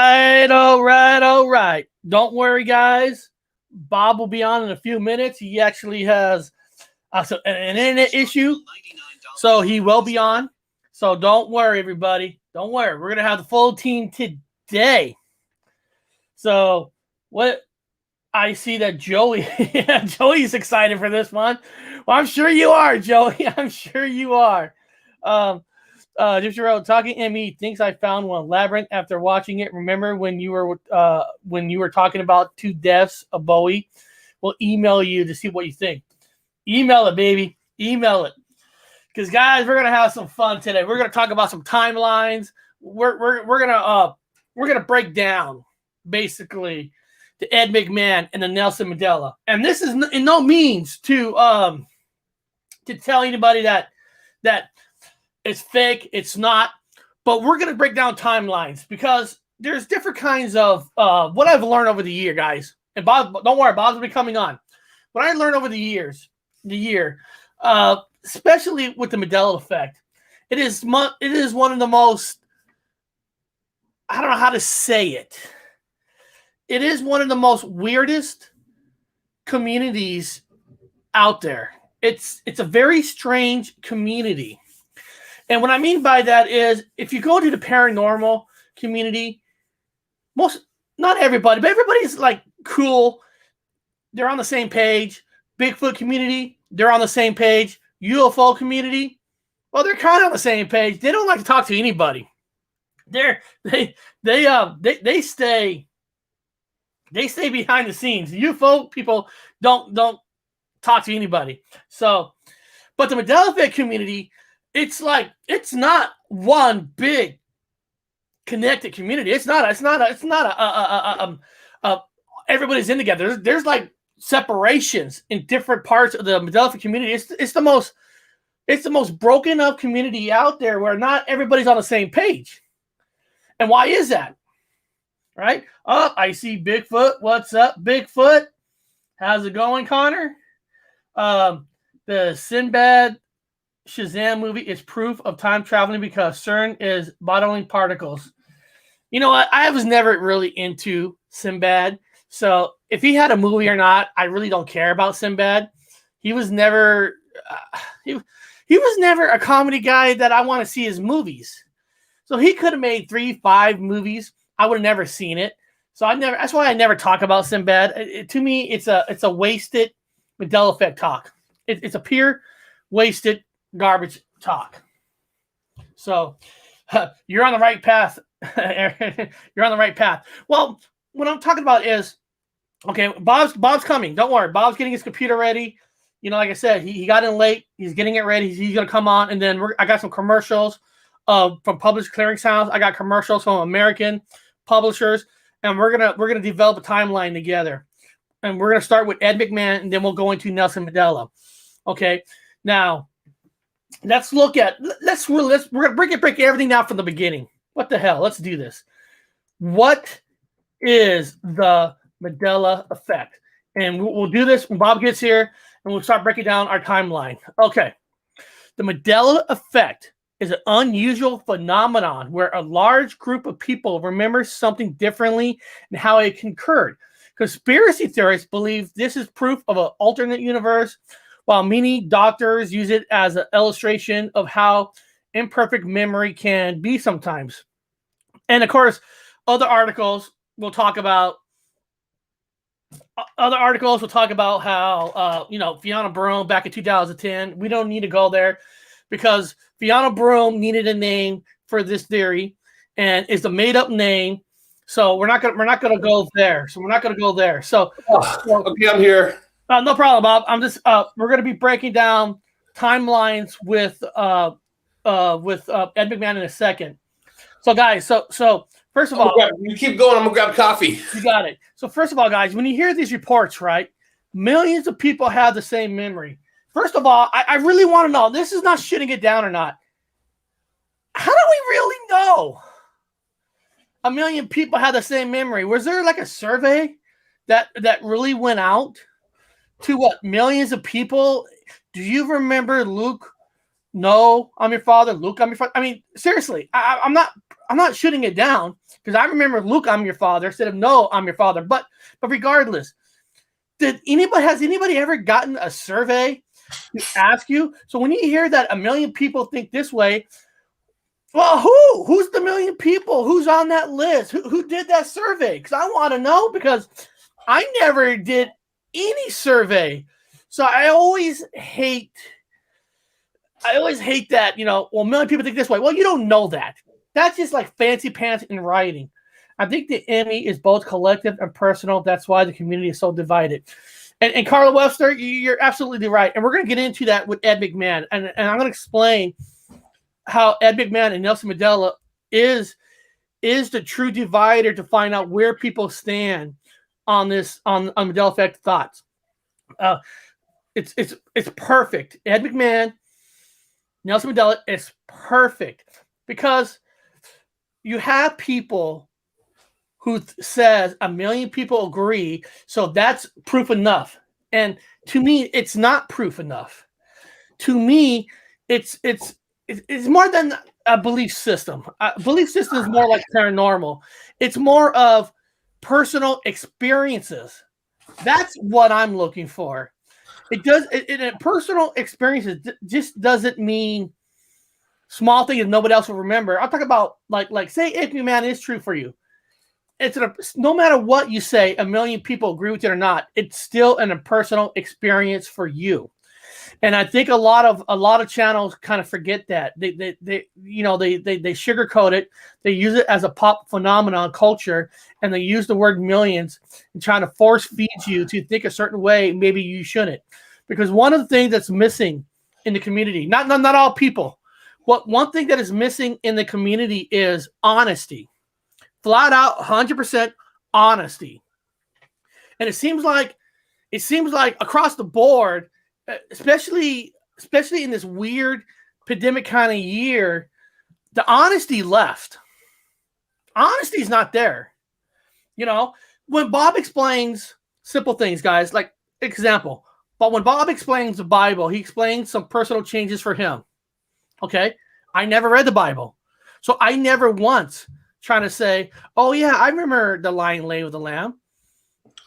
All right. Don't worry, guys. Bob will be on in a few minutes. He actually has an internet issue, so he will be on. So don't worry, everybody. Don't worry. We're going to have the full team today. So what I see that Joey, Joey's excited for this one. Well, I'm sure you are, Joey. I'm sure you are. Gypsy Road talking ME thinks I found one labyrinth after watching it. Remember when you were talking about 2 deaths of Bowie? We'll email you to see what you think. Email it, baby. Email it. Because guys, we're gonna have some fun today. We're gonna talk about some timelines. We're gonna break down basically the Ed McMahon and the Nelson Mandela. And this is in no means to tell anybody that it's fake, it's not. But we're going to break down timelines because there's different kinds of what I've learned over the year, guys. And Bob, don't worry, Bob's going to be coming on. What I learned over the year, especially with the Mandela effect, it is one of the most, I don't know how to say it. It is one of the most weirdest communities out there. It's a very strange community. And what I mean by that is if you go to the paranormal community, not everybody, but everybody's like cool. They're on the same page. Bigfoot community, they're on the same page. UFO community, well, they're kind of on the same page. They don't like to talk to anybody. They stay behind the scenes. The UFO people don't talk to anybody. So, but the Mandela effect community, it's not one big connected community. It's not everybody's in together. There's like separations in different parts of the Mandela effect community. It's the most broken up community out there where not everybody's on the same page. And why is that? Right? Oh, I see Bigfoot. What's up, Bigfoot? How's it going, Connor? The Sinbad Shazam movie is proof of time traveling because CERN is bottling particles. You know what? I was never really into Sinbad. So if he had a movie or not, I really don't care about Sinbad. He was never he was never a comedy guy that I want to see his movies. So he could have made 3-5 movies. I would have never seen it. So that's why I never talk about Sinbad. To me, it's a wasted Mandela effect talk. It's a pure wasted garbage talk. So you're on the right path. You're on the right path. Well, what I'm talking about is, okay, Bob's coming. Don't worry. Bob's getting his computer ready. You know, like I said, he got in late. He's getting it ready. He's going to come on. And then I got some commercials from Publisher Clearinghouse. I got commercials from American publishers. And we're gonna develop a timeline together. And we're going to start with Ed McMahon. And then we'll go into Nelson Mandela. Okay. Now, let's we're going to break everything down from the beginning. What the hell? Let's do this. What is the Mandela effect? And we'll do this when Bob gets here, and we'll start breaking down our timeline. Okay. The Mandela effect is an unusual phenomenon where a large group of people remember something differently and how it occurred. Conspiracy theorists believe this is proof of an alternate universe, while many doctors use it as an illustration of how imperfect memory can be sometimes. And of course, other articles will talk about how Fiona Broome back in 2010. We don't need to go there because Fiona Broome needed a name for this theory, and it's a made up name. So we're not gonna go there. So okay, I'm here. No problem, Bob. I'm just we're gonna be breaking down timelines with Ed McMahon in a second. So guys, so first of all, you keep going. I'm gonna grab coffee. You got it. So first of all, guys, when you hear these reports, right, millions of people have the same memory. First of all, I really want to know. This is not shitting it down or not. How do we really know 1 million people have the same memory? Was there like a survey that really went out to millions of people? Do you remember Luke? No, I'm your father. Luke, I'm your father. I mean, seriously, I'm not shooting it down because I remember Luke, I'm your father, instead of no, I'm your father. But regardless, has anybody ever gotten a survey to ask you? So when you hear that 1 million people think this way, well, who's the 1 million people? Who's on that list? Who did that survey? Because I want to know, because I never did any survey. So I always hate that, well, 1 million people think this way. Well, you don't know that. That's just like fancy pants in writing. I think the enemy is both collective and personal. That's why the community is so divided. And Carla Webster, you're absolutely right. And we're going to get into that with Ed McMahon. And I'm going to explain how Ed McMahon and Nelson Mandela is the true divider to find out where people stand on this, on Mandela effect thoughts. It's perfect. Ed McMahon, Nelson Mandela is perfect because you have people who says 1 million people agree, so that's proof enough. And to me, it's not proof enough. To me, it's more than a belief system. A belief system is more like paranormal. It's more of personal experiences. That's what I'm looking for. Personal experiences just doesn't mean small things that nobody else will remember. I'll talk about like say if McMahon is true for you. No matter what you say, 1 million people agree with it or not, it's still a personal experience for you. And I think a lot of channels kind of forget that. They sugarcoat it. They use it as a pop phenomenon culture, and they use the word millions and trying to force feed you to think a certain way. Maybe you shouldn't, because one of the things that's missing in the community, not all people, one thing that is missing in the community is honesty, flat out 100% honesty. And it seems like across the board, especially in this weird pandemic kind of year, the honesty left. Honesty's not there. When Bob explains simple things, guys, like example, but when Bob explains the Bible, he explains some personal changes for him. Okay. I never read the Bible. So I never once trying to say, oh yeah, I remember the lion laid with the lamb.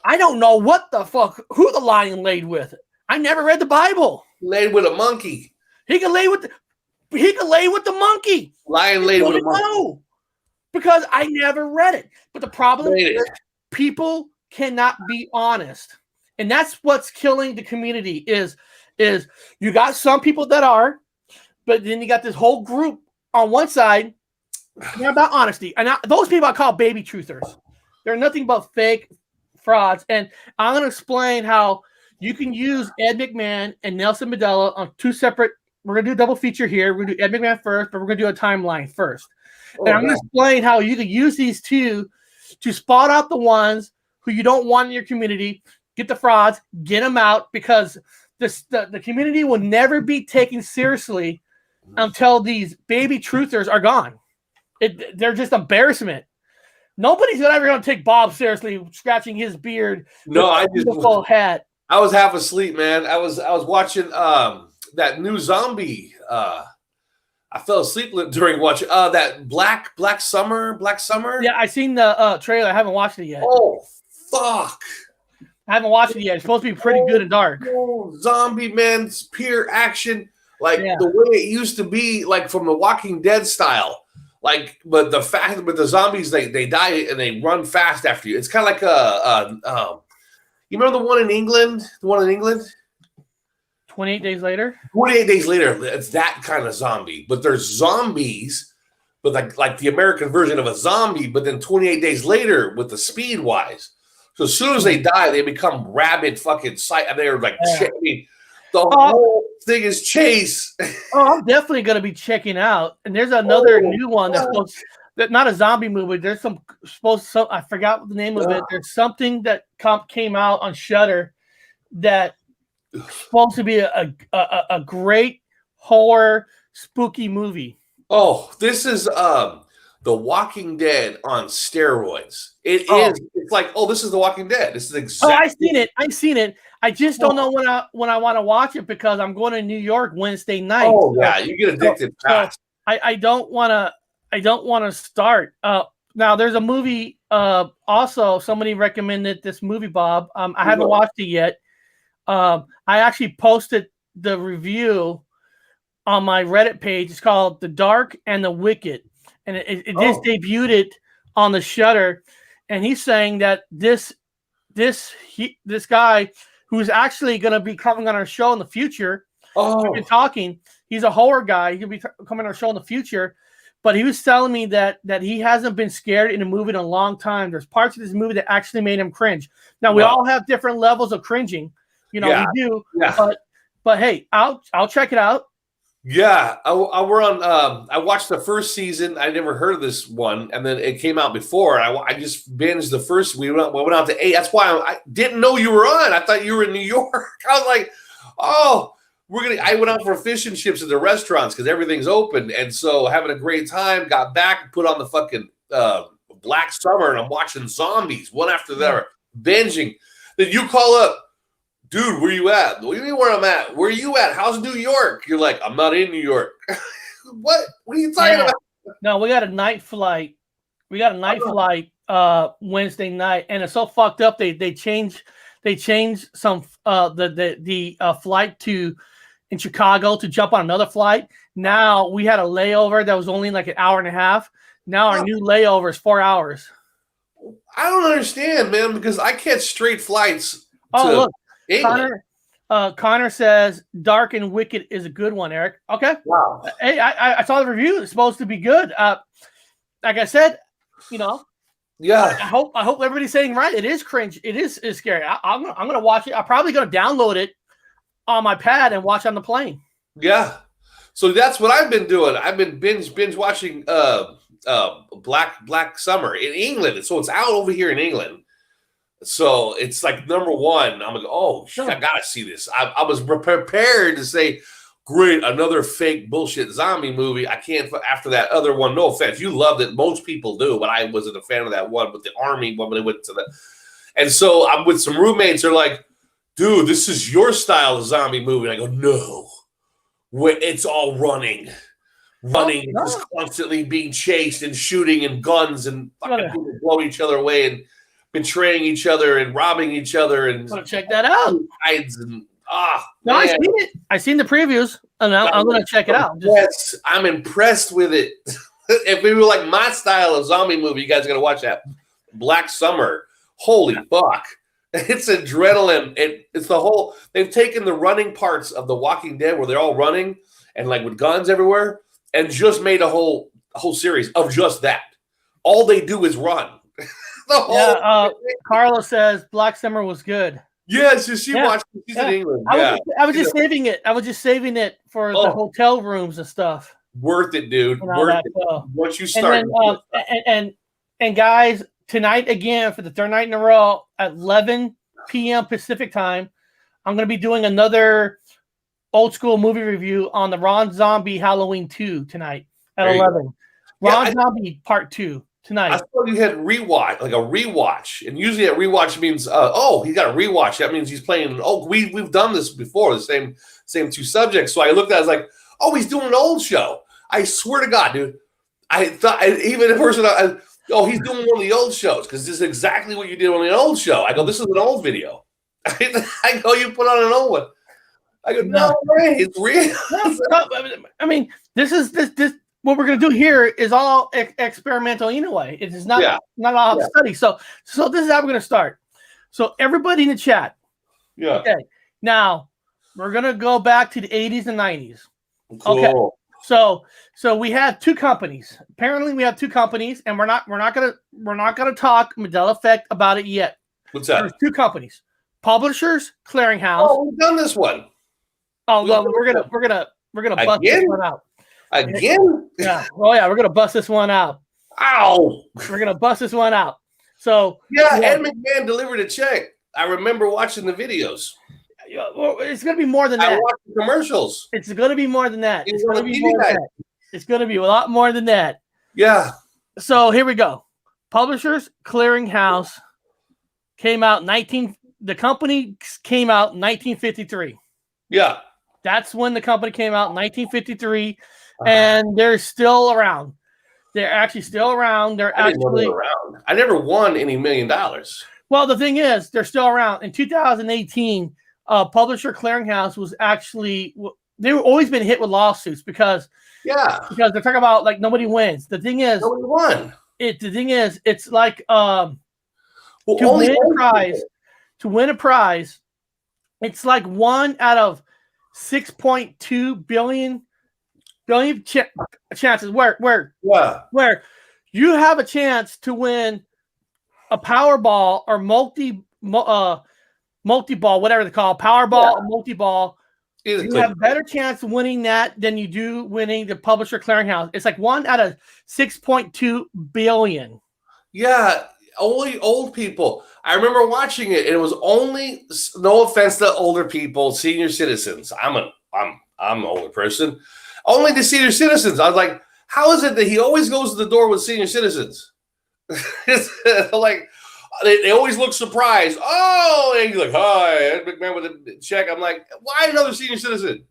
I don't know what the fuck, who the lion laid with. I never read the Bible. Laid with a monkey. He could lay with the monkey. Lion laid with a monkey. No, because I never read it. But the problem is people cannot be honest. And that's what's killing the community is you got some people that are, but then you got this whole group on one side. They're about honesty. And those people I call baby truthers. They're nothing but fake frauds. And I'm going to explain how you can use Ed McMahon and Nelson Mandela on two separate. We're going to do a double feature here. We're going to do Ed McMahon first, but we're going to do a timeline first. And I'm going to explain how you can use these two to spot out the ones who you don't want in your community, get the frauds, get them out, because the community will never be taken seriously until these baby truthers are gone. They're just embarrassment. Nobody's ever going to take Bob seriously, scratching his beard. No, I beautiful hat. I was half asleep, man. I was watching that new zombie. I fell asleep during watching that Black Summer. Yeah, I seen the trailer. I haven't watched it yet. Oh fuck! I haven't watched it yet. It's supposed to be pretty good and dark. Zombie, man, it's pure action, like the way it used to be, like from the Walking Dead style. Like, but the zombies, they die and they run fast after you. It's kind of like you remember the one in England? 28 Days Later? 28 Days Later. It's that kind of zombie. But there's zombies, but like the American version of a zombie, but then 28 Days Later with the speed wise. So as soon as they die, they become rabid fucking sight. And they're like, the whole thing is chase. I'm definitely going to be checking out. And there's another new one that's not a zombie movie. There's I forgot the name of it. There's something that came out on Shudder that supposed to be a great horror spooky movie. Oh, this is The Walking Dead on steroids. It is. It's like, this is The Walking Dead. This is exactly. I've seen it. I just don't know when I want to watch it because I'm going to New York Wednesday night. Oh yeah, you get addicted fast. I don't want to. I don't want to start. Now there's a movie. Also, somebody recommended this movie, Bob. I haven't watched it yet. I actually posted the review on my Reddit page. It's called "The Dark and the Wicked," and it just debuted on the Shudder. And he's saying that this guy who's actually going to be coming on our show in the future. We've been talking. He's a horror guy. He'll be coming on our show in the future. But he was telling me that he hasn't been scared in a movie in a long time. There's parts of this movie that actually made him cringe. Now we all have different levels of cringing. We do. Yeah. But hey, I'll check it out. Yeah, I watched the first season. I never heard of this one, and then it came out before. I just binged the first. We went out to 8. That's why I didn't know you were on. I thought you were in New York. I was like, oh, I went out for fish and chips at the restaurants because everything's open, and so having a great time. Got back, put on the fucking Black Summer, and I'm watching zombies one after the other, binging. Then you call up. Dude, where you at? What do you mean where I'm at? Where are you at? How's New York? You're like, I'm not in New York. What? What are you talking about? No, we got a night flight. Flight Wednesday night, and it's so fucked up. They changed some the flight in Chicago to jump on another flight. Now we had a layover that was only like an hour and a half. Now our new layover is 4 hours. I don't understand, man, because I catch straight flights. Look. Connor says Dark and Wicked is a good one, Eric. Okay. Wow. Hey, I saw the review. It's supposed to be good. Like I said, Yeah. I hope everybody's saying right. It is cringe. It is scary. I'm gonna watch it. I'm probably gonna download it on my pad and watch on the plane. Yeah. So that's what I've been doing. I've been binge watching Black Summer in England. So it's out over here in England. So it's like number one. I'm like, oh, shit, I gotta see this. I was prepared to say, great, another fake bullshit zombie movie. I can't after that other one. No offense, you loved it. Most people do, but I wasn't a fan of that one with the army when they went to the. And so I'm with some roommates. They're like, dude, this is your style of zombie movie. And I go, no, it's all running, just constantly being chased and shooting and guns and fucking people blow each other away and betraying each other and robbing each other and check that out. Hides and no, I seen it. I seen the previews, and I'm gonna check it out. Yes, I'm impressed with it. If we were like my style of zombie movie, you guys are gonna watch that Black Summer. Holy fuck! It's adrenaline. It's the whole. They've taken the running parts of The Walking Dead where they're all running and like with guns everywhere, and just made a whole series of just that. All they do is run. Carla says Black Summer was good. Yes, she watched it. She's in England. I was just saving it. I was just saving it for the hotel rooms and stuff. Worth it, dude. Worth it. Once you start. And guys, tonight again for the third night in a row at 11 p.m. Pacific time, I'm going to be doing another old school movie review on the Ron Zombie Halloween 2 tonight at 11. Ron Zombie Part 2. Tonight. I thought you had rewatch, like a rewatch, and usually a rewatch means, he's got a rewatch. That means he's playing. We've done this before, the same two subjects. So I looked at it, I was like, he's doing an old show. I swear to God, dude. I thought even a person, he's doing one of the old shows because this is exactly what you did on the old show. I go, this is an old video. I go, you put on an old one. I go, no way, it's real. I mean, this. What we're going to do here is all experimental anyway. It is not all study. So this is how we're going to start. So everybody in the chat. Yeah. Okay. Now we're going to go back to the 80s and 90s. Cool. Okay. So we have two companies. Apparently we have two companies, and we're not going to talk Mandela Effect about it yet. What's that? There's two companies. Publishers Clearinghouse. We've done this one. Oh, well, we're gonna bust this one out. Again? Yeah. Oh yeah, we're gonna bust this one out. Ow! We're gonna bust this one out. So Ed McMahon delivered a check. I remember watching the videos. Well, it's gonna be more than that. I watched the commercials. It's gonna be more than that. It's gonna be more than that. It's gonna be a lot more than that. Yeah. So here we go. Publishers Clearinghouse came out the company came out in 1953. Yeah. That's when the company came out in 1953. And they're still around. They're actually still around. They're I didn't know they actually were around. I never won any $1 million. well. The thing is, they're still around. In 2018, Publisher Clearinghouse was actually they were always been hit with lawsuits because Yeah, they're talking about like nobody wins. The thing is, nobody won. The thing is, it's like Well, to only win a old prize. people. To win a prize, it's like 1 out of 6.2 billion chances. Where you have a chance to win a Powerball or multi-ball, whatever they call it, Powerball or multi-ball. You have a better chance of winning that than you do winning the Publisher Clearinghouse. It's like 1 out of 6.2 billion. Yeah, only old people. I remember watching it, and it was only, no offense to older people, senior citizens. I'm an older person. Only the senior citizens. I was like, how is it that he always goes to the door with senior citizens? Like, they always look surprised. Oh, and he's like, hi, Ed McMahon with a check. I'm like, why another senior citizen?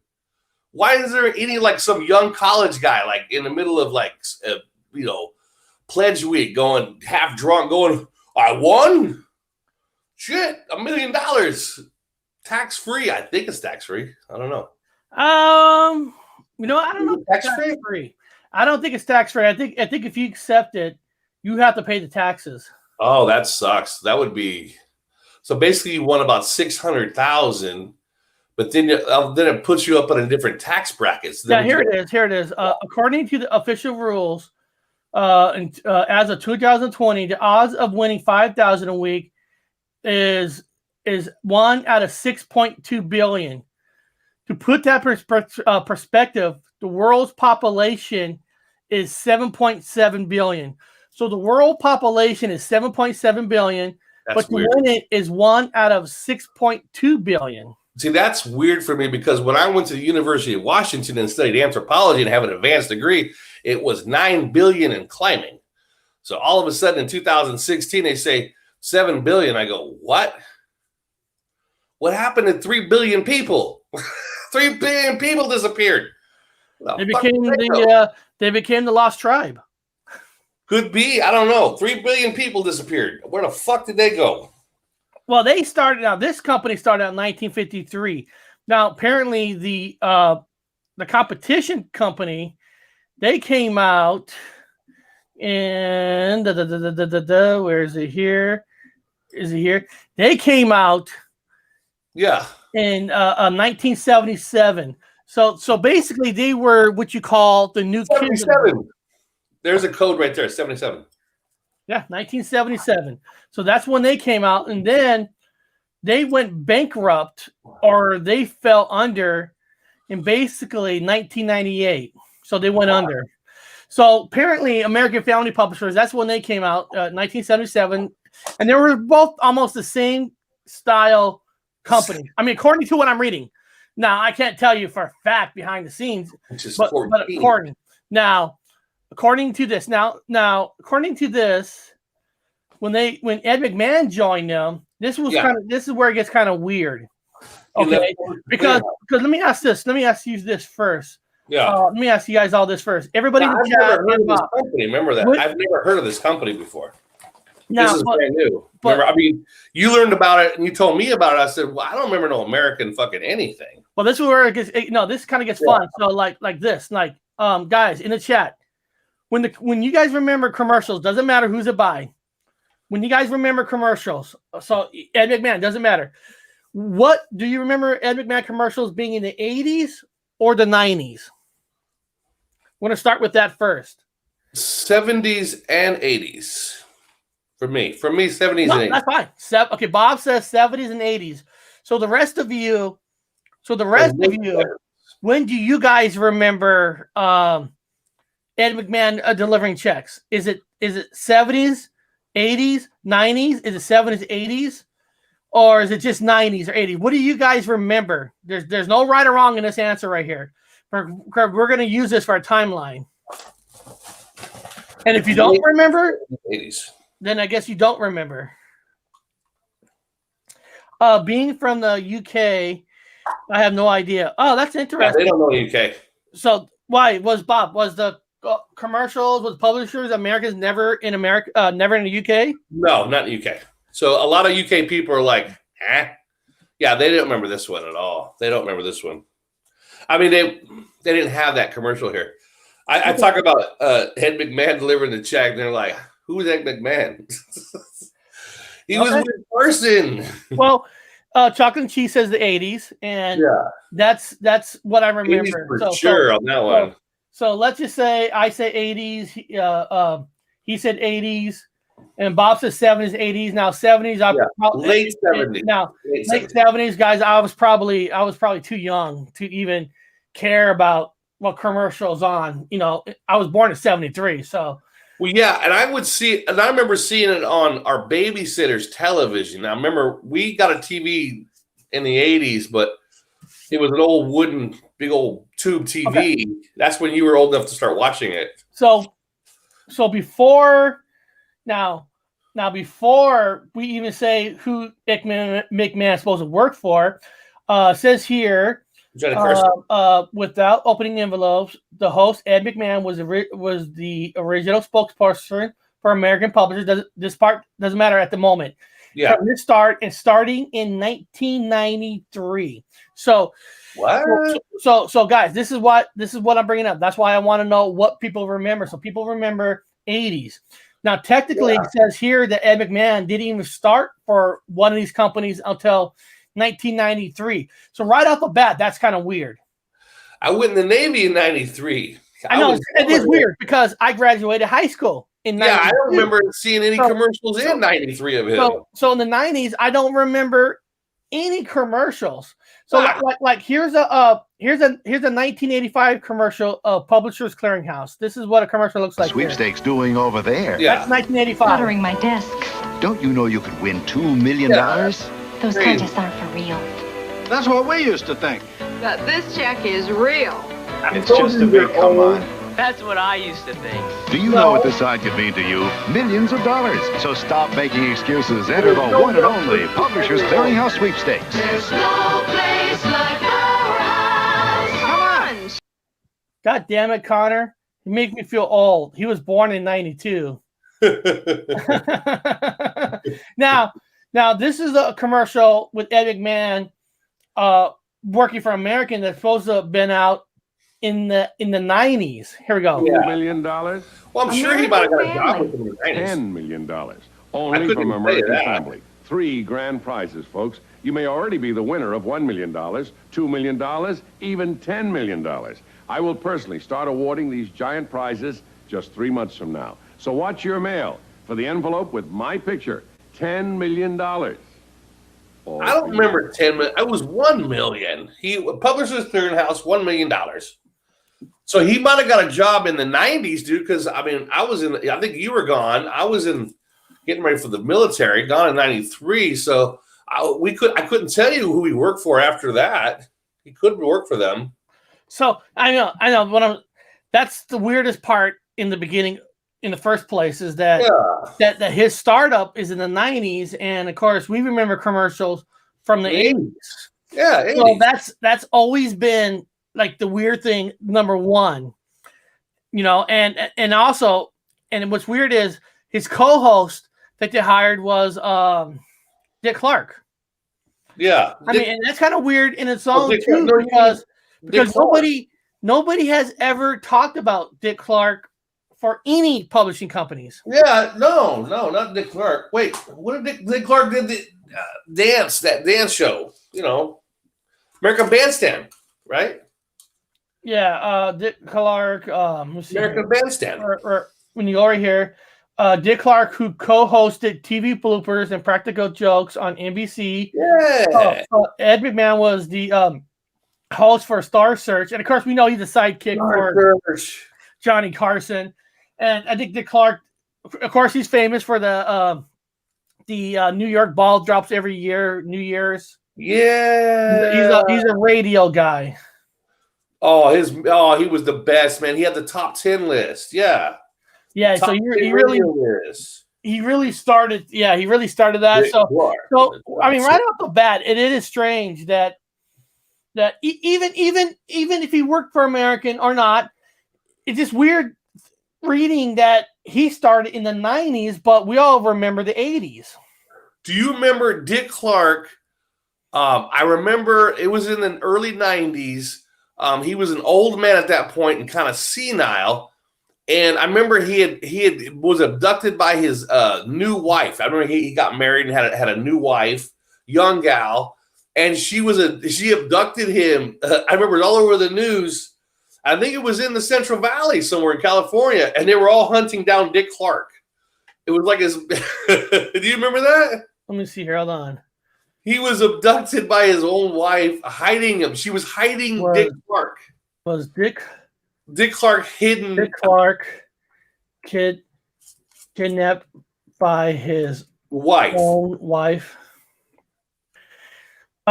Why is there any, like, some young college guy, like, in the middle of, like, pledge week going half drunk, going, I won? Shit, $1 million. Tax-free. I think it's tax-free. I don't know. I don't know if it's tax-free. I don't think it's tax-free. I think if you accept it, you have to pay the taxes. Oh, that sucks. That would be so. Basically, you won about 600,000, but then it puts you up on a different tax brackets. Yeah, here it is. According to the official rules, as of 2020, the odds of winning 5,000 a week is 1 out of 6.2 billion. To put that perspective, the world's population is 7.7 billion. So the world population is 7.7 billion, but to win it is 1 out of 6.2 billion. See, that's weird for me because when I went to the University of Washington and studied anthropology and have an advanced degree, it was 9 billion in climbing. So all of a sudden in 2016, they say 7 billion. I go, what? What happened to 3 billion people? 3 billion people disappeared. They became the lost tribe. Could be. I don't know. 3 billion people disappeared. Where the fuck did they go? Well, this company started out in 1953. Now, apparently the competition company, they came out in where is it here? Is it here? They came out in 1977. So basically they were what you call the new 77. There's a code right there, 77. Yeah, 1977. So that's when they came out, and then they went bankrupt or they fell under in basically 1998. So they went under. So apparently American Family Publishers, that's when they came out, 1977. And they were both almost the same style company. I mean, according to what I'm reading. Now, I can't tell you for a fact behind the scenes, but according. Now, according to this, according to this, when Ed McMahon joined them, this is where it gets kind of weird. Okay, because let me ask you this first. Yeah. Let me ask you guys all this first. Everybody in the chat. Never heard of this company. Remember that? I've never heard of this company before. This is brand new. Remember, I mean, you learned about it and you told me about it. I said, well, I don't remember no American fucking anything. Well, this is where it gets. This kind of gets fun. So like this, guys in the chat, when you guys remember commercials, doesn't matter who's it by. When you guys remember commercials, so Ed McMahon, doesn't matter. What do you remember Ed McMahon commercials being in the 80s or the 90s? I'm going to start with that first. 70s and 80s. For me, 70s and 80s. That's fine. Okay, Bob says 70s and 80s. So the rest of you, when do you guys remember Ed McMahon delivering checks? Is it 70s, 80s, 90s? Is it 70s, 80s? Or is it just 90s or 80s? What do you guys remember? There's no right or wrong in this answer right here. We're going to use this for our timeline. And if you don't remember, 80s. Then I guess you don't remember. Being from the UK, I have no idea. Oh, that's interesting. Yeah, they don't know the UK. So why was Bob? Was the commercials with publishers, Americans never in America, never in the UK? No, not in the UK. So a lot of UK people are like, yeah, they didn't remember this one at all. They don't remember this one. I mean, they didn't have that commercial here. I talk about Ed McMahon delivering the check, and they're like, who's Ed McMahon? He was with person. Well, Chocolate and Cheese says the 80s, and that's what I remember. For sure on that one. So let's just say I say 80s. He said 80s, and Bob says 70s, 80s. Now 70s, late 70s. Now late 70s, guys. I was probably too young to even care about what commercials on. You know, I was born in 73, so. Well, yeah, and I remember seeing it on our babysitter's television. Now, I remember we got a TV in the 80s, but it was an old wooden, big old tube TV. Okay. That's when you were old enough to start watching it. So before before we even say who McMahon is supposed to work for, says here, without opening envelopes, the host Ed McMahon was the original spokesperson for American publishers. This part doesn't matter at the moment. Yeah. From this starting in 1993. So what? So guys, this is what I'm bringing up. That's why I want to know what people remember. So people remember 80s. Now, technically, it says here that Ed McMahon didn't even start for one of these companies until 1993. So right off the bat, that's kind of weird. I went in the Navy in 93. I know it is weird because I graduated high school in 93. Yeah, I don't remember seeing any commercials in 93 of him. So in the 90s, I don't remember any commercials. So like here's a 1985 commercial of Publishers Clearinghouse. This is what a commercial looks like. Sweepstakes doing over there. Yeah. That's 1985. Cluttering my desk. Don't you know you could win $2 million? Those contests aren't for real. That's what we used to think. That this check is real. It's just a big come on. That's what I used to think. Do you know what this side could mean to you? Millions of dollars. So stop making excuses. Enter the one and only Publishers Clearinghouse Sweepstakes. There's no place like our house. Come on. God damn it, Connor. You make me feel old. He was born in 92. Now, this is a commercial with Ed McMahon working for American that's supposed to have been out in the 90s. Here we go. $2 million? Well, I'm sure he might have got a job with them in the 90s. $10 million. Only from American Family. 3 grand prizes, folks. You may already be the winner of $1 million, $2 million, even $10 million. I will personally start awarding these giant prizes just 3 months from now. So watch your mail for the envelope with my picture. $10 million. I don't remember 10 million. It was 1 million. Publishers Clearinghouse, $1 million. So he might have got a job in the 90s, dude, because I mean, I think you were gone. I was getting ready for the military, gone in 93. So I couldn't tell you who he worked for after that. He couldn't work for them. So I know that's the weirdest part in the beginning. In the first place is that his startup is in the 90s, and of course we remember commercials from the 80s. Yeah, 80s. So that's always been like the weird thing, number one. You know, and also, and what's weird is his co-host that they hired was Dick Clark. Yeah, I mean, and that's kind of weird in its own too, because nobody has ever talked about Dick Clark for any publishing companies. Yeah, no, not Dick Clark. Wait, what did Dick Clark did the dance show? You know, American Bandstand, right? Yeah, Dick Clark. American Bandstand. Or when you over here, Dick Clark, who co-hosted TV bloopers and practical jokes on NBC. Yeah. Ed McMahon was the host for Star Search, and of course we know he's the sidekick for Johnny Carson. And I think Dick Clark, of course, he's famous for the New York ball drops every year, New Year's. Yeah, he's a radio guy. Oh, he was the best, man. He had the top 10 list. Yeah. So he really started. Yeah, he really started that. Dick so Clark. I mean, right off the bat, it is strange that even if he worked for American or not, it's just weird reading that he started in the 90s, but we all remember the 80s. Do you remember Dick Clark? I remember it was in the early 90s. He was an old man at that point and kind of senile. And I remember he was abducted by his new wife. I remember he got married and had a new wife, young gal, and she abducted him. I remember it all over the news. I think it was in the Central Valley somewhere in California, and they were all hunting down Dick Clark. It was like his. Do you remember that? Let me see here. Hold on. He was abducted by his own wife, hiding him. She was hiding Dick Clark. Was Dick Clark hidden? Dick Clark kidnapped by his own wife. It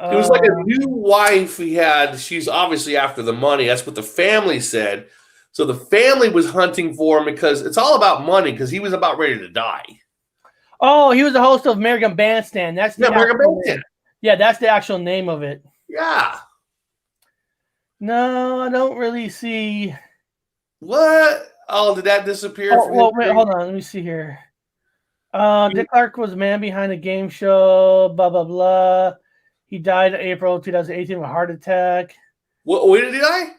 was like a new wife he had. She's obviously after the money. That's what the family said. So the family was hunting for him because it's all about money because he was about ready to die. Oh, he was the host of American Bandstand. That's the American Bandstand. Yeah, that's the actual name of it. Yeah. No, I don't really see. What? Oh, did that disappear? Wait, hold on. Let me see here. Dick Clark was the man behind the game show, blah, blah, blah. He died in April 2018 of a heart attack. When did he die?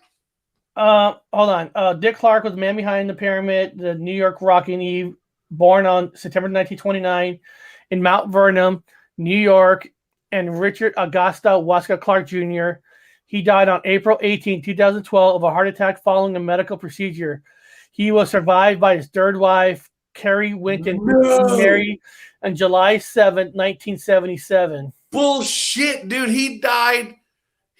Hold on. Dick Clark was the man behind the pyramid, the New York Rocking Eve, born on September 1929 in Mount Vernon, New York, and Richard Augusta Waska Clark Jr. He died on April 18, 2012 of a heart attack following a medical procedure. He was survived by his third wife, Carrie Winton, who he married on July 7, 1977. Bullshit, dude. He died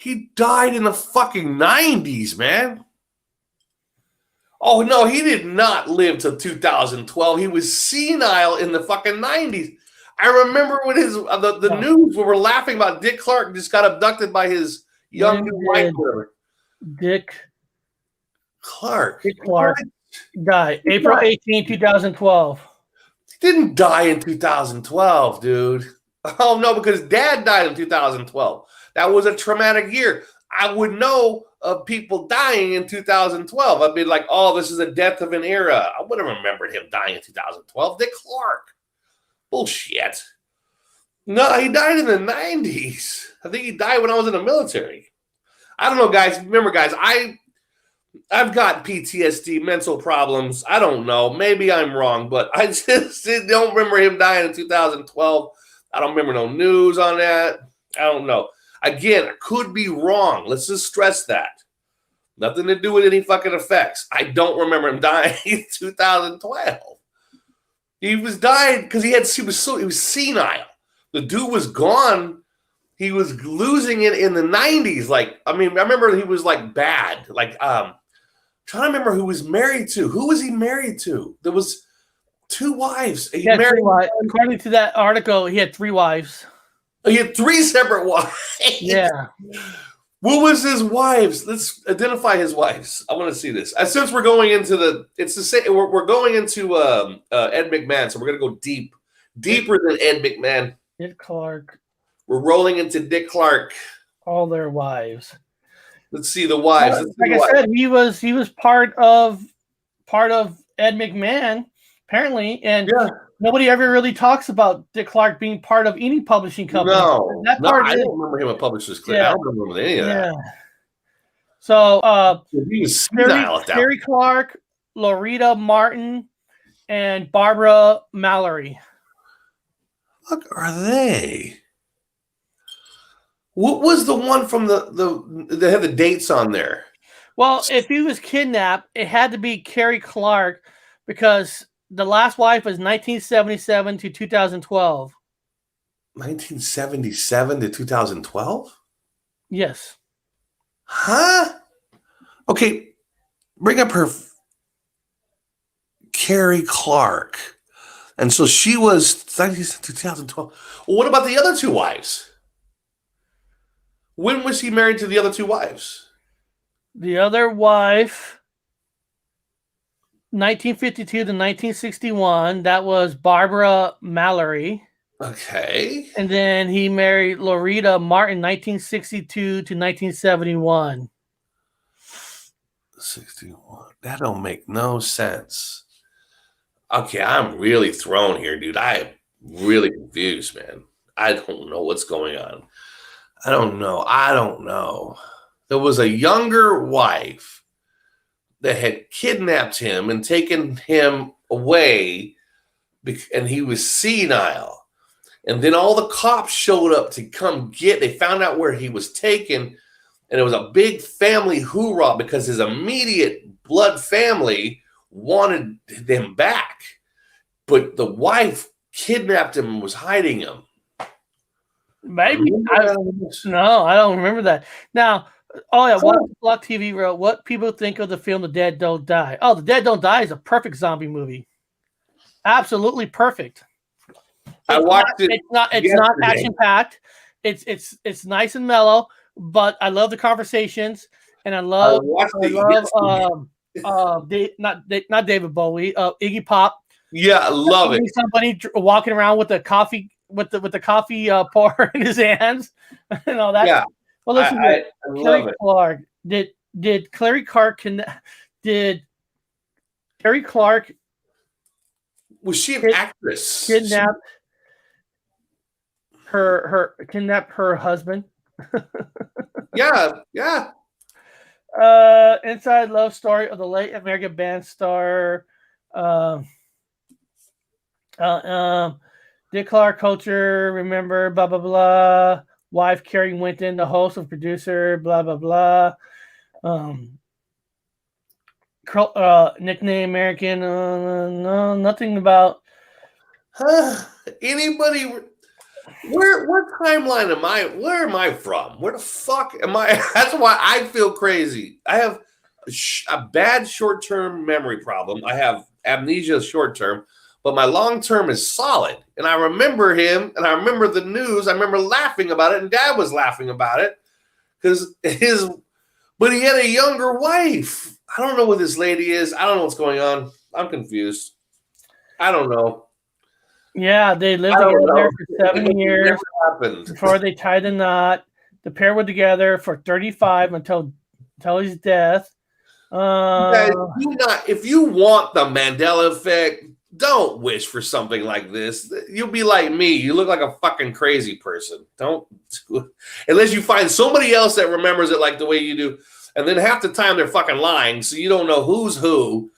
in the fucking 90s, man. Oh, no, he did not live till 2012. He was senile in the fucking 90s. I remember when the news, we were laughing about Dick Clark just got abducted by his young new wife. Dick Clark died April 18, 2012. He didn't die in 2012, dude. Oh, no, because Dad died in 2012. That was a traumatic year. I would know of people dying in 2012. I'd be like, oh, this is the death of an era. I would have remembered him dying in 2012. Dick Clark. Bullshit. No, he died in the 90s. I think he died when I was in the military. I don't know, guys. Remember, guys, I've got PTSD, mental problems. I don't know. Maybe I'm wrong, but I just don't remember him dying in 2012. I don't remember no news on that. I don't know. Again, I could be wrong. Let's just stress that. Nothing to do with any fucking effects. I don't remember him dying in 2012. He was dying because he was senile. The dude was gone. He was losing it in the 90s. Like, I mean, I remember he was like bad. Like, trying to remember who he was married to. Who was he married to? There was 2 wives. He married. According to that article, he had 3 wives. Oh, he had 3 separate wives. Yeah. What was his wives? Let's identify his wives. I want to see this. Since we're going into it's the same. We're going into Ed McMahon, so we're gonna go deeper than Ed McMahon. Dick Clark. We're rolling into Dick Clark. All their wives. Let's see the wives. I said, he was part of Ed McMahon, apparently, and nobody ever really talks about Dick Clark being part of any publishing company. No, I don't remember him at Publishers Clear. I don't remember any of that. So he was senile at that Terry Clark, Loretta Martin, and Barbara Mallory. What are they? What was the one from they had the dates on there? Well, if he was kidnapped, it had to be Carrie Clark because the last wife was 1977 to 2012. 1977 to 2012? Yes. Huh? Okay, bring up her Carrie Clark. And so she was 2012. Well, what about the other 2 wives? When was he married to the other 2 wives? The other wife, 1952 to 1961, that was Barbara Mallory. Okay. And then he married Loretta Martin, 1962 to 1971. 61. That don't make no sense. Okay, I'm really thrown here, dude. I am really confused, man. I don't know what's going on. I don't know. There was a younger wife that had kidnapped him and taken him away, and he was senile. And then all the cops showed up to come they found out where he was taken, and it was a big family hoorah because his immediate blood family wanted them back. But the wife kidnapped him and was hiding him. Maybe. I don't remember that. Now, Block TV wrote, what people think of the film The Dead Don't Die? Oh, The Dead Don't Die is a perfect zombie movie. Absolutely perfect. I watched it. It's not action packed. It's nice and mellow, but I love the conversations, and I love not David Bowie, Iggy Pop. Yeah, I love it. Somebody walking around with the coffee with the coffee pour in his hands and all that. Yeah. Well, listen, Clary Clark did Clary Clark Clary Clark, was she an actress? Kidnapped her husband. Yeah. Inside love story of the late American band star. Dick Clark, culture, remember, blah, blah, blah. Wife, Carrie Winton, the host and producer, blah, blah, blah. Nickname American, no, nothing about. Anybody, what timeline am I, where am I from? Where the fuck am I? That's why I feel crazy. I have a bad short-term memory problem. I have amnesia short-term. But my long term is solid. And I remember him, and I remember the news. I remember laughing about it, and Dad was laughing about it. But he had a younger wife. I don't know what this lady is. I don't know what's going on. I'm confused. I don't know. Yeah, they lived together for 7 years before they tied the knot. The pair were together for 35 until his death. If you want the Mandela effect, don't wish for something like this. You'll be like me. You look like a fucking crazy person. Don't, unless you find somebody else that remembers it like the way you do. And then half the time they're fucking lying, so you don't know who's who.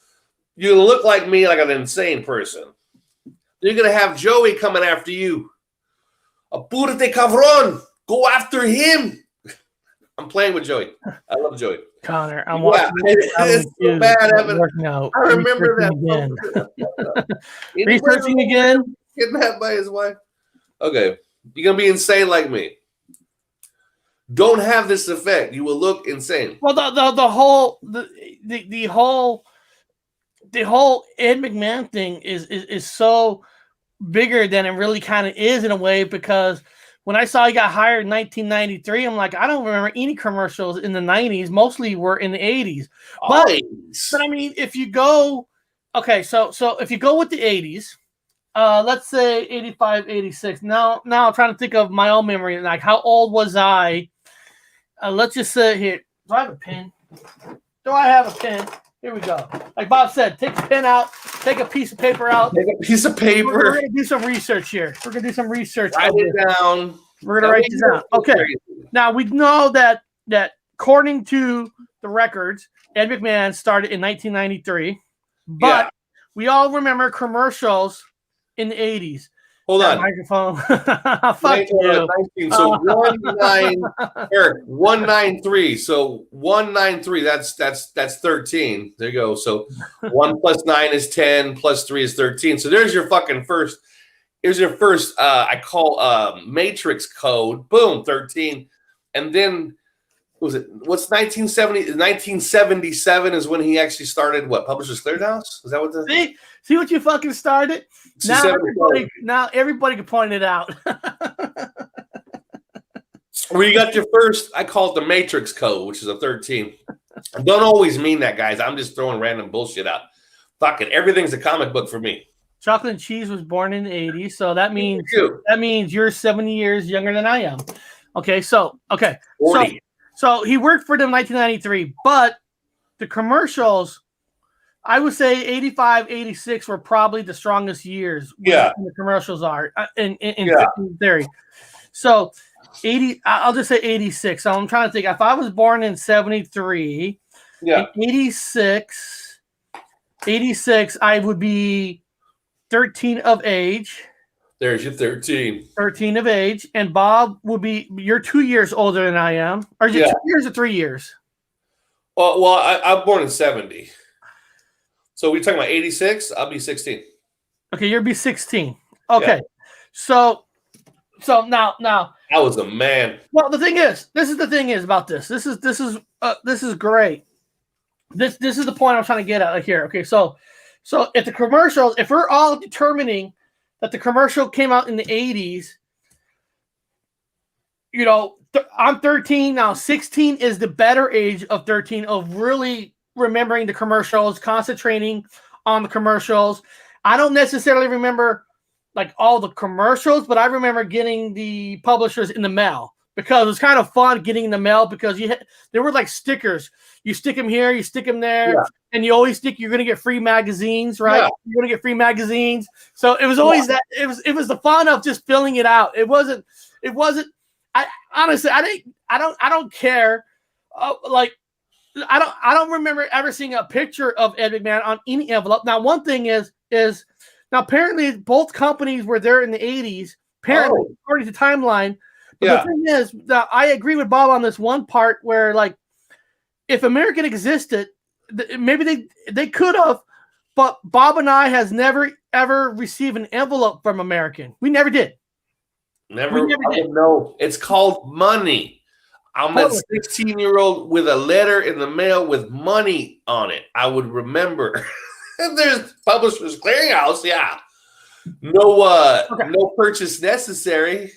You look like me, like an insane person. You're going to have Joey coming after you. Apúrate, cabrón. Go after him. I'm playing with Joey. I love Joey. Connor, I'm watching. It's so bad. I remember that. Researching again. Kidnapped by his wife. Okay. You're going to be insane like me. Don't have this effect. You will look insane. Well, the whole Ed McMahon thing is so bigger than it really kind of is in a way, because when I saw he got hired in 1993, I'm like, I don't remember any commercials in the 90s. Mostly were in the 80s. But I mean, if you go, okay, so if you go with the 80s, let's say 85, 86. Now I'm trying to think of my own memory. Like, how old was I? Let's just say here. Do I have a pen? Here we go. Like Bob said, take a pen out, take a piece of paper out. Take a piece of paper. We're going to do some research here. We're going to do some research. Write it down. We're going to write this down. Okay. Now, we know that according to the records, Ed McMahon started in 1993. But we all remember commercials in the 80s. Hold on. Microphone. Fuck you. 19, so 193. So 193. That's 13. There you go. So 1 plus 9 is 10. Plus 3 is 13. So there's your fucking first. Here's your first. I call matrix code. Boom, 13. And then what was it? What's 1970? 1977 is when he actually started. What, Publishers Clearinghouse? Is that what the? See what you fucking started? Now everybody can point it out. Where you got your first, I call it the Matrix code, which is a 13. I don't always mean that, guys. I'm just throwing random bullshit out. Fuck it. Everything's a comic book for me. Chocolate and Cheese was born in the 80s, so that means you're 70 years younger than I am. Okay, 40. So he worked for them in 1993, but the commercials, I would say 85, 86 were probably the strongest years. Yeah. When the commercials are in theory. So 80, I'll just say 86. So I'm trying to think. If I was born in 73, in 86, I would be 13 of age. There's your 13. 13 of age. And Bob would be, you're 2 years older than I am. Or is it 2 years or 3 years? Well, I'm born in 70. So we're talking about 86? I'll be 16. Okay, you'll be 16. Okay. Yeah. So now I was a man. Well, the thing is about this. This is great. This is the point I'm trying to get at here. Okay, so if the commercials, if we're all determining that the commercial came out in the 80s, you know, I'm 13 now. 16 is the better age of 13 of really remembering the commercials, concentrating on the commercials. I don't necessarily remember like all the commercials, but I remember getting the publishers in the mail because it was kind of fun getting in the mail because there were like stickers. You stick them here, you stick them there, and you always think you're going to get free magazines, right? Yeah. You're going to get free magazines. So it was always that. It was the fun of just filling it out. It wasn't. I honestly, I don't care. I don't remember ever seeing a picture of Ed McMahon on any envelope. Now, one thing is now apparently both companies were there in the 80s, apparently, according to timeline. But the thing is that I agree with Bob on this one part where, like, if American existed, maybe they could have, but Bob and I has never ever received an envelope from American. We never did. Never did. No, it's called money. I'm a 16-year-old with a letter in the mail with money on it. I would remember. There's Publishers Clearinghouse, no purchase necessary.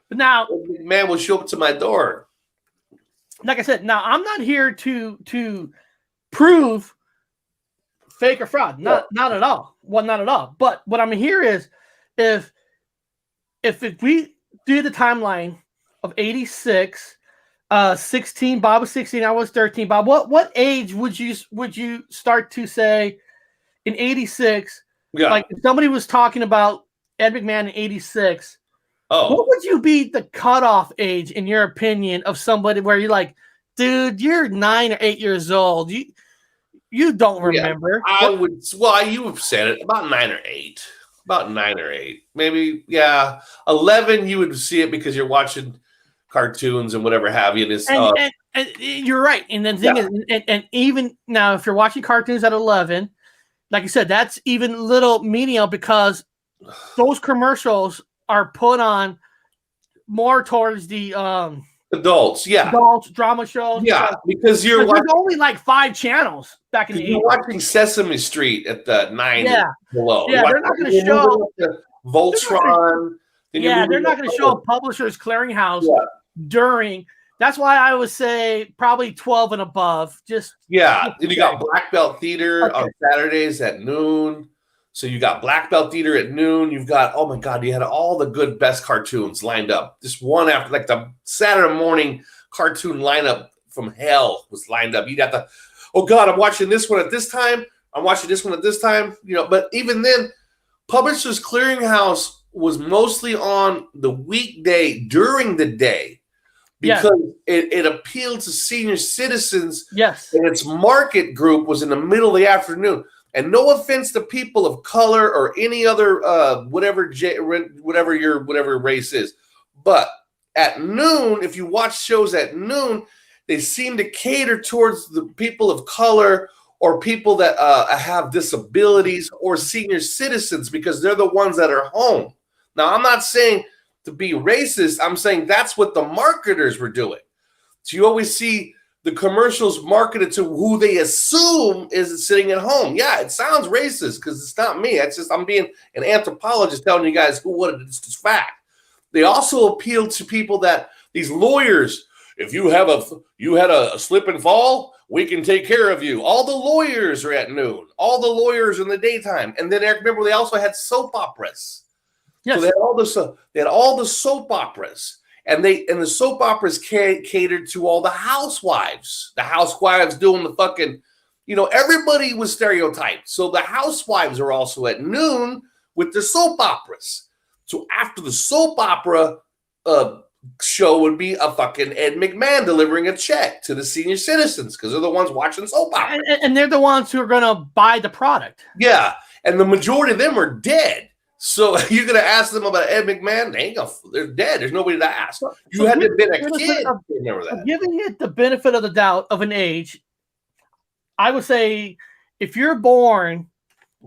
But now, man will show up to my door. Like I said, now I'm not here to prove fake or fraud. Not at all. Well, not at all. But what I'm here is if we do the timeline of 86, 16, Bob was 16, I was 13. Bob, what age would you start to say in 86? Yeah. Like if somebody was talking about Ed McMahon in 86, what would you be the cutoff age in your opinion of somebody where you're like, dude, you're 9 or 8 years old. You don't remember. Yeah, you have said it, about 9 or 8. About 9 or 8. Maybe, 11 you would see it because you're watching cartoons and whatever have you. And you're right. And the thing is, and even now, if you're watching cartoons at 11, like I said, that's even little menial because those commercials are put on more towards the adults, adults, drama shows. Yeah, because there's only like 5 channels back in the 80s. You're watching Sesame Street at the 9 below. Yeah, they're not going to show Voltron. They're not going to show Publishers Clearinghouse during. That's why I would say probably 12 and above. And you got Black Belt Theater on Saturdays at noon. So you got Black Belt Theater at noon. You've got, oh my God, you had all the good best cartoons lined up. Just one after, like the Saturday morning cartoon lineup from hell was lined up. You got the, oh God, I'm watching this one at this time. I'm watching this one at this time. But even then, Publishers Clearinghouse was mostly on the weekday during the day because it appealed to senior citizens. Yes. And its market group was in the middle of the afternoon. And no offense to people of color or any other whatever race is, but at noon, if you watch shows at noon, they seem to cater towards the people of color or people that have disabilities or senior citizens because they're the ones that are home. Now, I'm not saying to be racist. I'm saying that's what the marketers were doing. So you always see the commercials marketed to who they assume is sitting at home. Yeah, it sounds racist because it's not me. It's just I'm being an anthropologist telling you guys what it is. It's fact. They also appeal to people that these lawyers. If you had a slip and fall, we can take care of you. All the lawyers are at noon. All the lawyers in the daytime. And then remember they also had soap operas. Yes. So they had all the soap operas. And the soap operas catered to all the housewives. The housewives doing the fucking everybody was stereotyped. So the housewives are also at noon with the soap operas. So after the soap opera show would be a fucking Ed McMahon delivering a check to the senior citizens because they're the ones watching soap opera. And they're the ones who are going to buy the product. Yeah. And the majority of them are dead. So you're going to ask them about Ed McMahon? They're dead. There's nobody to ask. You had to have been a kid to remember that. Giving it the benefit of the doubt of an age, I would say if you're born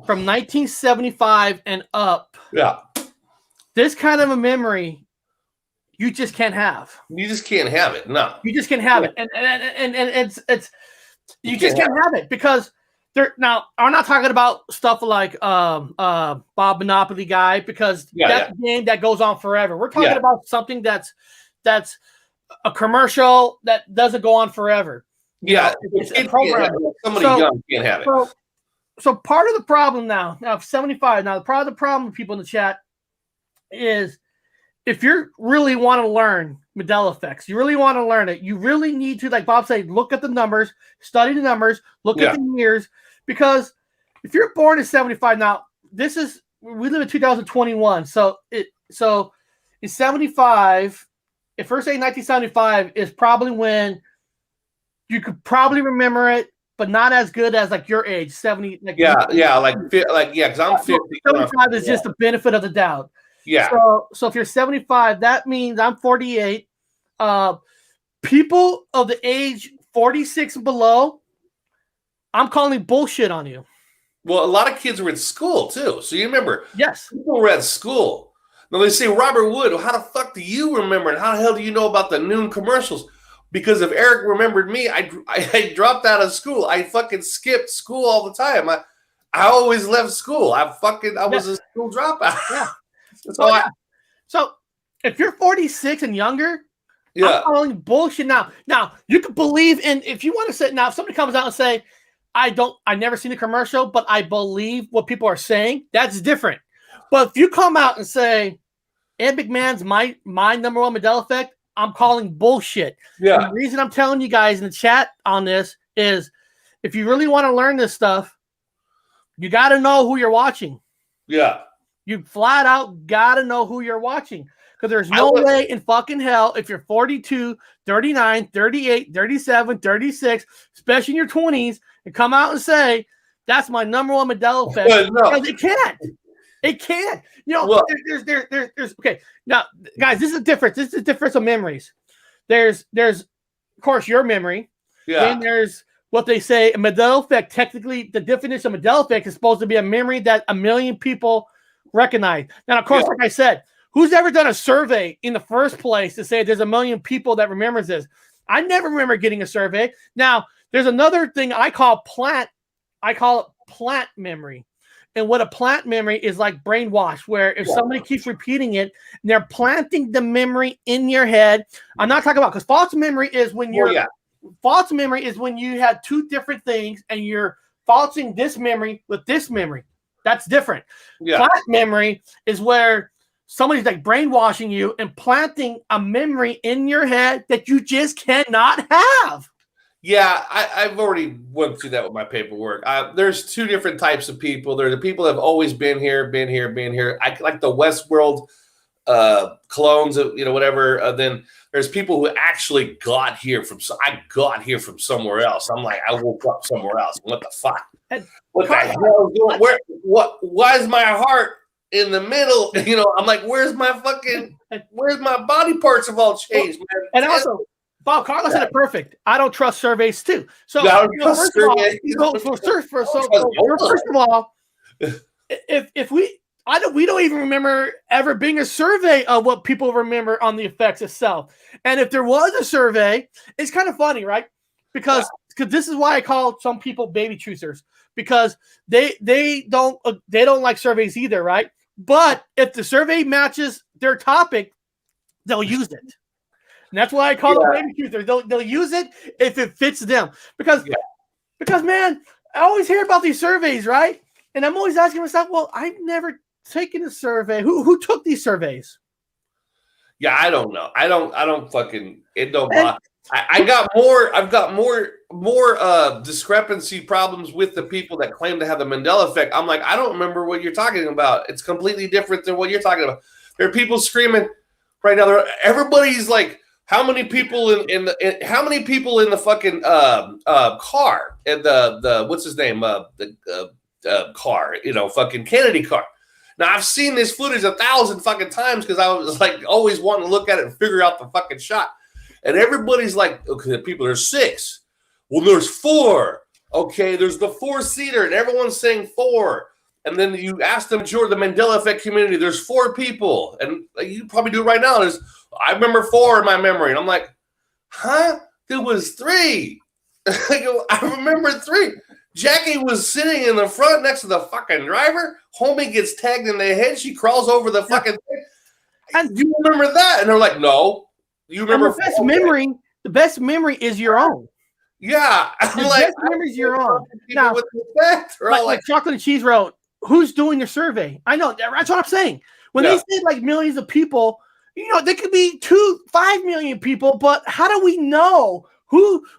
from 1975 and up, this kind of a memory, you just can't have. You just can't have it. No. You just can't have it. And it's you just can't have it because now, I'm not talking about stuff like Bob Monopoly Guy because that's a game that goes on forever. We're talking about something that's a commercial that doesn't go on forever. It's a program. Somebody young can't have it. So part of the problem now 75. Now, part of the problem, people in the chat, is if you really want to learn Mandela effects, you really want to learn it, you really need to, like Bob said, look at the numbers, study the numbers, look at the years. Because if you're born in 75 now, we live in 2021. So in 75, if we're saying 1975 is probably when you could probably remember it, but not as good as like your age, 70. Because I'm 50. 75 is just the benefit of the doubt. Yeah. So if you're 75, that means I'm 48. People of the age 46 and below, I'm calling bullshit on you. Well, a lot of kids were at school too. So you remember, people were at school. Now they say, Robert Wood, how the fuck do you remember? And how the hell do you know about the noon commercials? Because if Eric remembered me, I dropped out of school. I fucking skipped school all the time. I always left school. I was a school dropout. Yeah. So if you're 46 and younger, I'm calling bullshit now. Now you can believe in, if you want to say, now if somebody comes out and say, I never seen the commercial, but I believe what people are saying, that's different. But if you come out and say, Ed McMahon's my number one Mandela effect, I'm calling bullshit. Yeah. And the reason I'm telling you guys in the chat on this is if you really want to learn this stuff, you got to know who you're watching. Yeah. You flat out got to know who you're watching. Because there's no way in fucking hell if you're 42, 39, 38, 37, 36, especially in your 20s, and come out and say, that's my number one Mandela effect. No. Because it can't. It can't. There's okay. Now, guys, this is a difference. This is a difference of memories. There's of course, your memory. Yeah. Then there's what they say, a Mandela effect. Technically, the definition of Mandela effect is supposed to be a memory that 1 million people recognize. Now, of course, like I said, who's ever done a survey in the first place to say there's 1 million people that remembers this? I never remember getting a survey. Now, there's another thing I call it plant memory. And what a plant memory is like brainwash, where if somebody keeps repeating it, they're planting the memory in your head. I'm not talking about, because false memory is when false memory is when you had two different things and you're falsing this memory with this memory. That's different. Yeah. Plant memory is where somebody's like brainwashing you and planting a memory in your head that you just cannot have. Yeah, I've already went through that with my paperwork. There's two different types of people. There are the people that have always been here. I like the Westworld clones, whatever. Then there's people who actually got here from. I got here from somewhere else. I'm like, I woke up somewhere else. What the fuck? What the hell? Why is my heart in the middle? I'm like, where's my body parts have all changed, man? And also, Bob Carlos said it perfect. I don't trust surveys too. So, first of all, if we don't even remember ever being a survey of what people remember on the effects itself. And if there was a survey, it's kind of funny, right? Because this is why I call some people baby choosers, because they don't like surveys either, right? But if the survey matches their topic, they'll use it. And that's why I call them baby choosers. They'll use it if it fits them. Because man, I always hear about these surveys, right? And I'm always asking myself, well, I've never taken a survey. Who took these surveys? Yeah, I don't know. I don't fucking, it don't bother. I've got more discrepancy problems with the people that claim to have the Mandela effect. I'm like, I don't remember what you're talking about. It's completely different than what you're talking about. There are people screaming right now. Everybody's like, how many people in the fucking car and the what's his name car, fucking Kennedy car. Now I've seen this footage 1,000 fucking times because I was like always wanting to look at it and figure out the fucking shot. And everybody's like, okay, people, there's 6. Well, there's 4. Okay, there's the 4-seater, and everyone's saying 4. And then you ask them, George, the Mandela effect community, there's 4 people. And you probably do it right now. I remember 4 in my memory. And I'm like, huh? There was 3. I remember 3. Jackie was sitting in the front next to the fucking driver. Homie gets tagged in the head. She crawls over the fucking thing. And you remember that? And they're like, no. You remember the best memory is your own. Yeah. The best memory is your own. Now, like Chocolate and Cheese wrote, who's doing the survey? I know, that's what I'm saying. When they say like millions of people, there could be 5 million people, but how do we know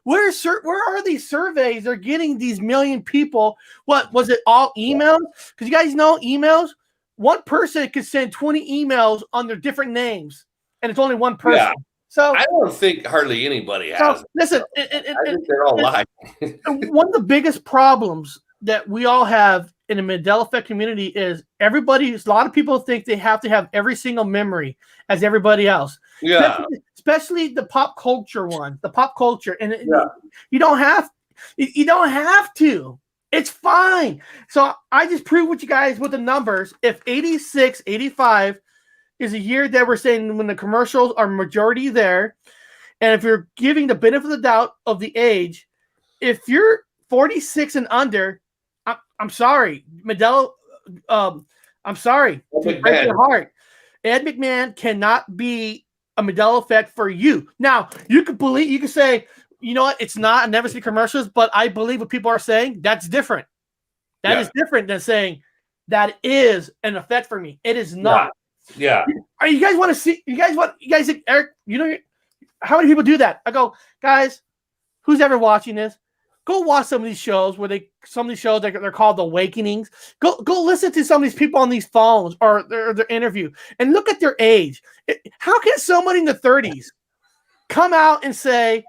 where are these surveys? They're getting these million people. What was it, all emails? Because you guys know emails, one person could send 20 emails under different names, and it's only one person. Yeah. So I don't think hardly anybody has. Listen, I think they're all lying. One of the biggest problems that we all have in the Mandela effect community is a lot of people think they have to have every single memory as everybody else. Yeah. Especially the pop culture one, and you don't have to. It's fine. So I just proved with you guys with the numbers. If 86, 85 is a year that we're saying when the commercials are majority there, and if you're giving the benefit of the doubt of the age, if you're 46 and under, I'm sorry, Mandela. I'm sorry to break your heart. Ed McMahon cannot be a Mandela effect for you. Now you can say, you know what, it's not. I never see commercials, but I believe what people are saying. That's different. That is different than saying that is an effect for me. It is not. Yeah. Are you guys want to see? You guys, Eric? How many people do that? I go, guys, who's ever watching this? Go watch some of these shows they're called Awakenings. Go listen to some of these people on these phones or their interview and look at their age. How can somebody in the 30s come out and say,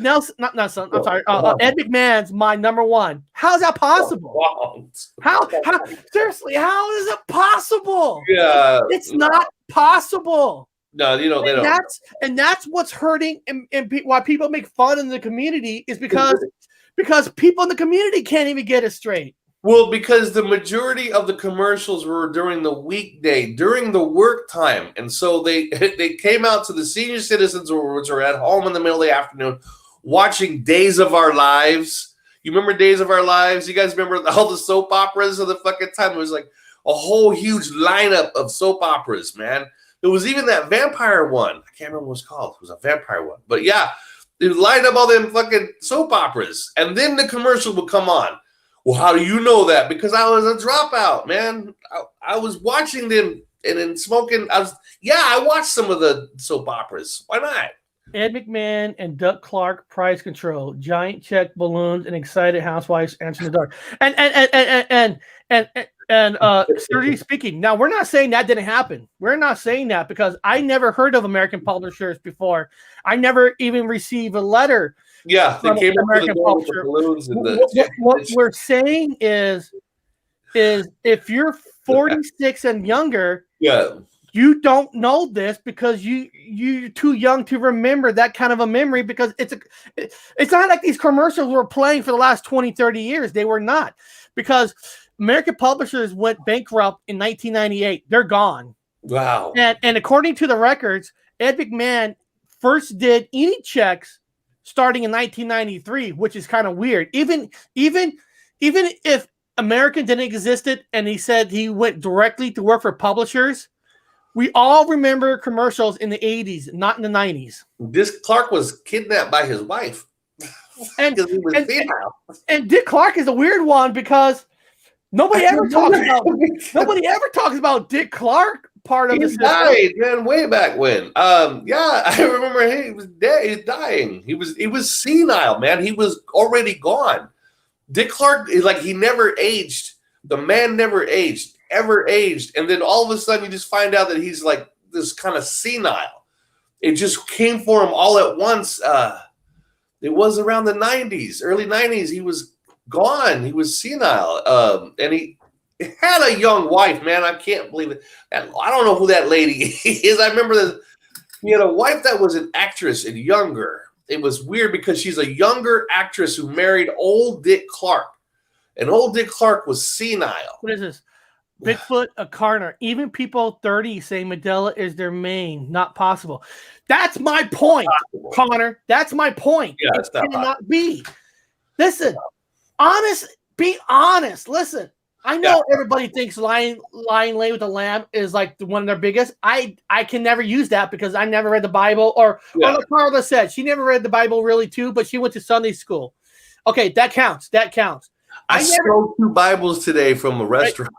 Nelson, not Nelson, I'm sorry, Ed McMahon's my number 1? How is that possible? How seriously, how is it possible? Yeah, it's not possible. No, they don't. That's what's hurting and why people make fun in the community is because people in the community can't even get it straight. Well, because the majority of the commercials were during the weekday, during the work time. And so they came out to the senior citizens which are at home in the middle of the afternoon watching Days of Our Lives. You remember Days of Our Lives? You guys remember all the soap operas of the fucking time? It was like a whole huge lineup of soap operas, man. There was even that vampire one. I can't remember what it was called. It was a vampire one. But yeah, they lined up all them fucking soap operas. And then the commercial would come on. Well, how do you know that? Because I was a dropout, man. I was watching them and then smoking. I watched some of the soap operas. Why not? Ed McMahon and Doug Clark, price control, giant check balloons, and excited housewives answering the door. And seriously speaking, now we're not saying that didn't happen. We're not saying that because I never heard of American publishers before. I never even received a letter. Yeah, they came American publisher. What we're saying is if you're 46 and younger, you don't know this because you're too young to remember that kind of a memory because it's not like these commercials were playing for the last 20, 30 years. They were not because American publishers went bankrupt in 1998. They're gone. Wow. And according to the records, Ed McMahon first did any checks starting in 1993, which is kind of weird. Even if American didn't exist and he said he went directly to work for publishers, we all remember commercials in the 80s, not in the 90s. This Clark was kidnapped by his wife. And Dick Clark is a weird one because nobody ever talks about Dick Clark part of He the system. died, man, way back when. Yeah, I remember he was dead. He was dying. He was senile, man. He was already gone. Dick Clark is like he never aged. The man never aged, ever aged. And then all of a sudden you just find out that he's like this kind of senile. It just came for him all at once. It was around the 90s, early 90s. He was gone. He was senile. And he had a young wife, man. I can't believe it. I don't know who that lady is. I remember that he had a wife that was an actress and younger. It was weird because she's a younger actress who married old Dick Clark. And old Dick Clark was senile. What is this? Bigfoot, a Carner. Even people 30 say Mandela is their main. Not possible. That's my point, Connor. That's my point. Yeah, it cannot be. Listen, be honest. Listen, I know everybody thinks Lying Lay with the Lamb is like one of their biggest. I can never use that because I never read the Bible. Or like Carla said, she never read the Bible really too, but she went to Sunday school. Okay, that counts. That counts. I stole 2 Bibles today from a restaurant.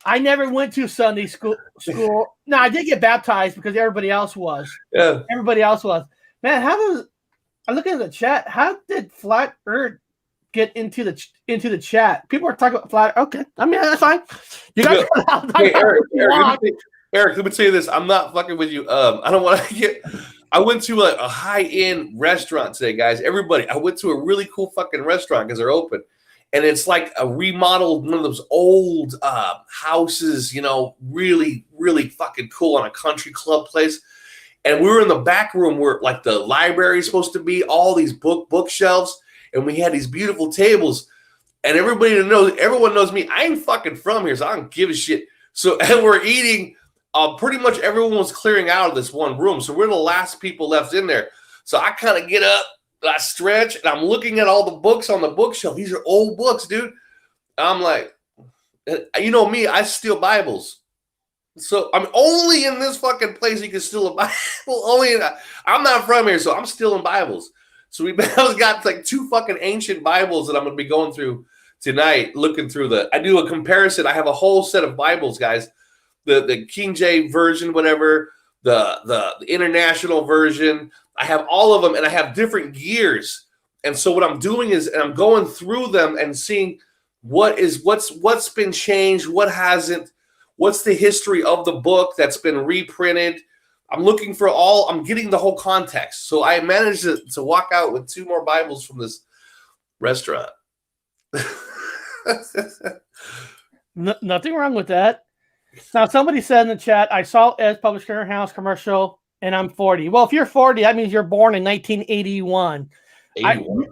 I never went to Sunday school. No, I did get baptized because everybody else was. Yeah. Everybody else was. Man, I'm looking at the chat. How did Flat Earth get into the chat? People are talking about Flat Earth. Okay. I mean, that's fine. You guys hey, Eric, let me tell you this. I'm not fucking with you. I don't want to get I went to a high-end restaurant today, guys. Everybody, I went to a really cool fucking restaurant because they're open. And it's like a remodeled one of those old houses, you know, really, really fucking cool on a country club place. And we were in the back room where like the library is supposed to be, all these bookshelves. And we had these beautiful tables. And everyone knows me. I ain't fucking from here, so I don't give a shit. So and we're eating. Pretty much everyone was clearing out of this one room. So we're the last people left in there. So I kind of get up. I stretch and I'm looking at all the books on the bookshelf. These are old books, dude. I'm like, you know me, I steal Bibles. So I'm only in this fucking place you can steal a Bible. I'm not from here, so I'm stealing Bibles. So we got like 2 fucking ancient Bibles that I'm gonna be going through tonight, looking through I do a comparison. I have a whole set of Bibles, guys. The King James version, whatever, the international version. I have all of them, and I have different gears. And so what I'm doing is, and I'm going through them and seeing what's been changed, what hasn't, what's the history of the book that's been reprinted. I'm looking for I'm getting the whole context. So I managed to walk out with 2 more Bibles from this restaurant. Nothing wrong with that. Now, somebody said in the chat, I saw Ed's Publisher House commercial, and I'm 40. Well, if you're 40, that means you're born in 1981.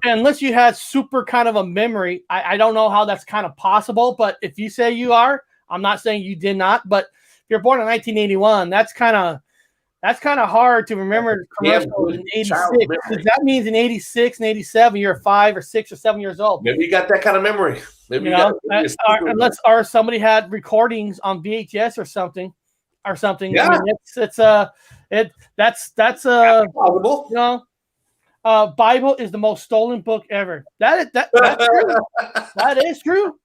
Unless you had super kind of a memory, I don't know how that's kind of possible. But if you say you are, I'm not saying you did not. But if you're born in 1981, that's kind of hard to remember commercials in 86. That means in 86 and 87, you're 5 or 6 or 7 years old. Maybe you got that kind of memory. Maybe unless somebody had recordings on VHS or something. Yeah. I mean, that's possible. You know, Bible is the most stolen book ever. That's true. That is true.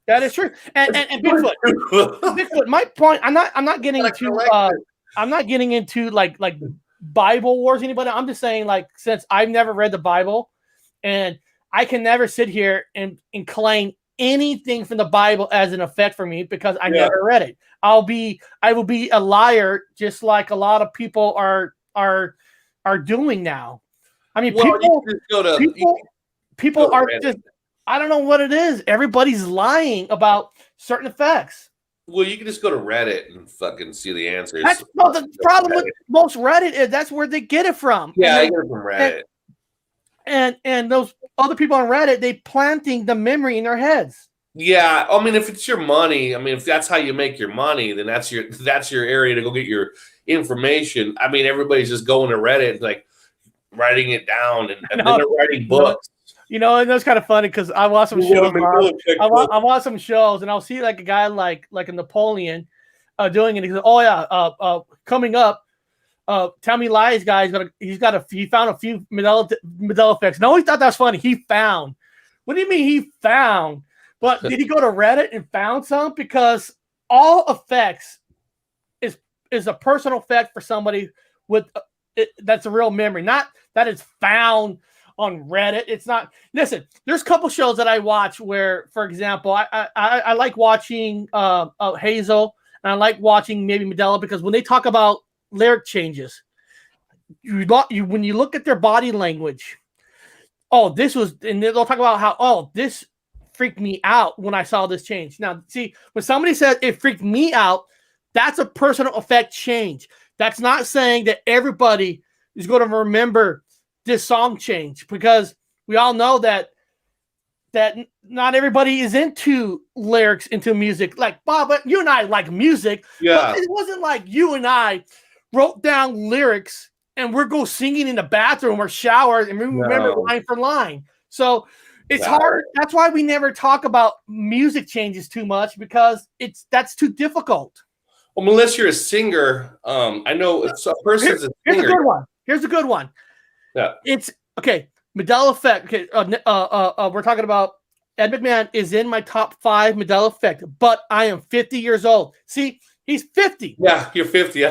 That is true. And Bigfoot. My point. I'm not getting into like Bible wars. Anybody? I'm just saying, like, since I've never read the Bible, and I can never sit here and claim anything from the Bible as an effect for me because I never read it. I will be a liar, just like a lot of people are doing now. I mean, people are just, I don't know what it is. Everybody's lying about certain effects. Well, you can just go to Reddit and fucking see the answers. The problem with most Reddit is that's where they get it from. Yeah, I get it from Reddit. And those other people on Reddit, they planting the memory in their heads. Yeah, I mean, if it's your money, I mean, if that's how you make your money, then that's your area to go get your information. I mean, everybody's just going to Reddit, like writing it down, and then they're writing books. You know, and that's kind of funny because I watch some shows. I watch some shows, and I'll see like a guy like a Napoleon doing it. He goes, "Oh yeah, coming up, Tell Me Lies guy. He found a few Mandela effects. No, he thought that was funny. He found. What do you mean he found? But did he go to Reddit and found some? Because all effects is a personal effect for somebody with that's a real memory, not that it's found on Reddit. It's not. Listen, there's a couple shows that I watch where, for example, I like watching Hazel, and I like watching maybe Mandela, because when they talk about lyric changes, when you look at their body language, and they'll talk about how, this freaked me out when I saw this change. Now, see, when somebody says it freaked me out, that's a personal effect change. That's not saying that everybody is going to remember this song change, because we all know that not everybody is into lyrics, into music. Like Bob, you and I like music. Yeah. But it wasn't like you and I wrote down lyrics and we're go singing in the bathroom or shower and we remember line for line. So it's hard. That's why we never talk about music changes too much, because that's too difficult. Well, unless you're a singer, I know it's a person's a singer. Here's a good one. Here's a good one. Yeah. It's okay. Mandela effect. Okay. We're talking about Ed McMahon is in my top 5 Mandela effect, but I am 50 years old. See, he's 50. Yeah, you're 50.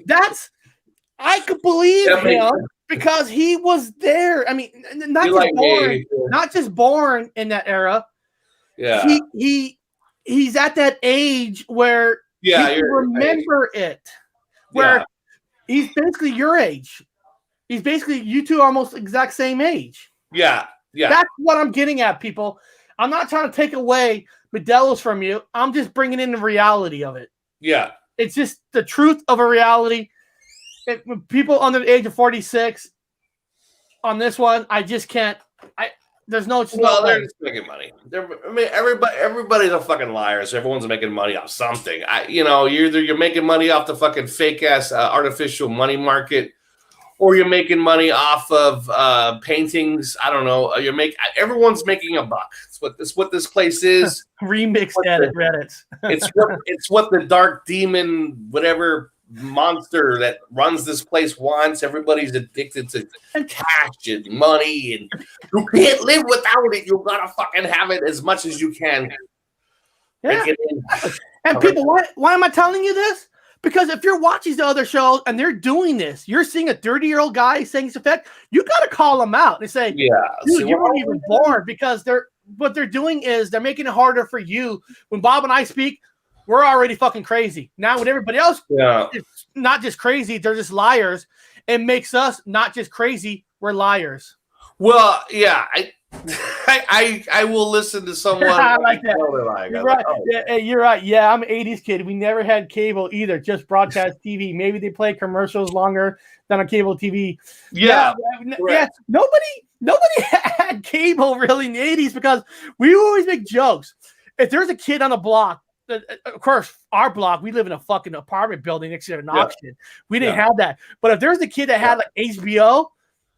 That's I could believe him because he was there. I mean, not just born in that era. Yeah. He's at that age where he can remember it. Where he's basically your age. He's basically, you two are almost exact same age. Yeah. Yeah. That's what I'm getting at, people. I'm not trying to take away Mandela's from you. I'm just bringing in the reality of it. Yeah. It's just the truth of a reality. When people under the age of 46 on this one, I just can't. There's no. They're just making money. Everybody's a fucking liar. So everyone's making money off something. You're making money off the fucking fake ass artificial money market, or you're making money off of paintings. I don't know. Everyone's making a buck. It's what this place is. Remixed edit Reddits. it's what the dark demon, whatever monster that runs this place wants. Everybody's addicted to cash and money, and you can't live without it. You gotta fucking have it as much as you can. Yeah. And people, why am I telling you this? Because if you're watching the other shows and they're doing this, you're seeing a 30-year-old guy saying his effect, you got to call them out and say, dude, you weren't even born, because what they're doing is they're making it harder for you. When Bob and I speak, we're already fucking crazy. Now when everybody else is not just crazy, they're just liars. It makes us not just crazy, we're liars. Well, yeah, I will listen to someone. I like that. You're right. You're right. Yeah, I'm an 80s kid. We never had cable either, just broadcast TV. Maybe they play commercials longer than on cable TV. Yeah. Nobody had cable really in the 80s, because we always make jokes. If there's a kid on the block, of course, our block, we live in a fucking apartment building next to an auction. We didn't have that. But if there's a kid that had like HBO,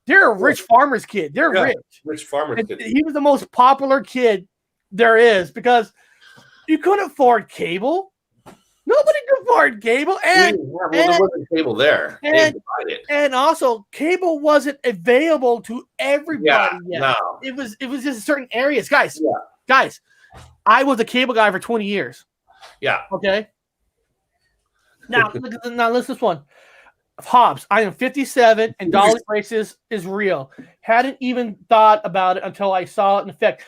they're a rich farmer's kid. They're rich. Rich farmer's kid. He was the most popular kid there is, because you couldn't afford cable. Nobody could afford cable. There wasn't cable there. And also, cable wasn't available to everybody yet. No. It was just certain areas. Guys, I was a cable guy for 20 years. Yeah. Okay. Now listen to this one. Hobbs, I am 57 and Dolly braces is real. Hadn't even thought about it until I saw it in effect.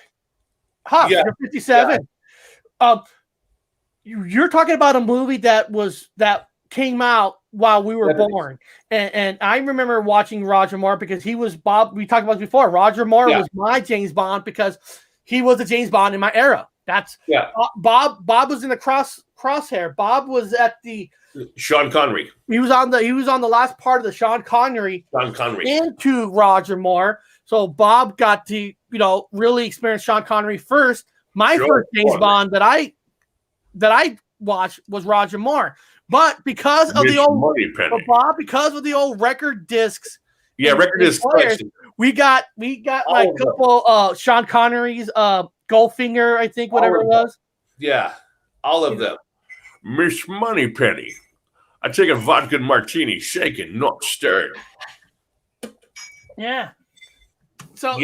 Hobbs, you're 57. Yeah. You're talking about a movie that came out while we were born. And I remember watching Roger Moore, because he was Bob. We talked about this before. Roger Moore was my James Bond, because he was a James Bond in my era. That's Bob was in the crosshair. Bob was at the Sean Connery. He was on the last part of the Sean Connery into Roger Moore. So Bob got to, really experience Sean Connery first. My first James Bond that I watched was Roger Moore. But because of the old record discs. Yeah, record discs. We got like a couple Sean Connery's Goldfinger, I think, whatever it was. Yeah, all of them. Miss Moneypenny. I take a vodka martini, shaken, not stirred. Yeah. So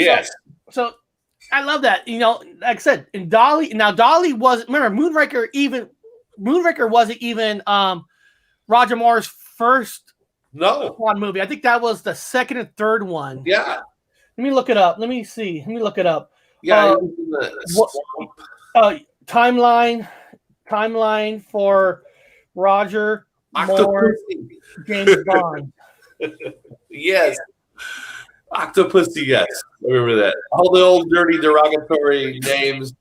I love that. Like I said, in Dolly. Now Dolly wasn't. Remember, Moonraker wasn't even Roger Moore's first No. Bond movie. I think that was the second and third one. Yeah. Let me look it up. Let me see. Let me look it up. Yeah. Timeline for Roger Moore, James Bond. Yes. Octopussy, yes. I remember that. All the old dirty derogatory names.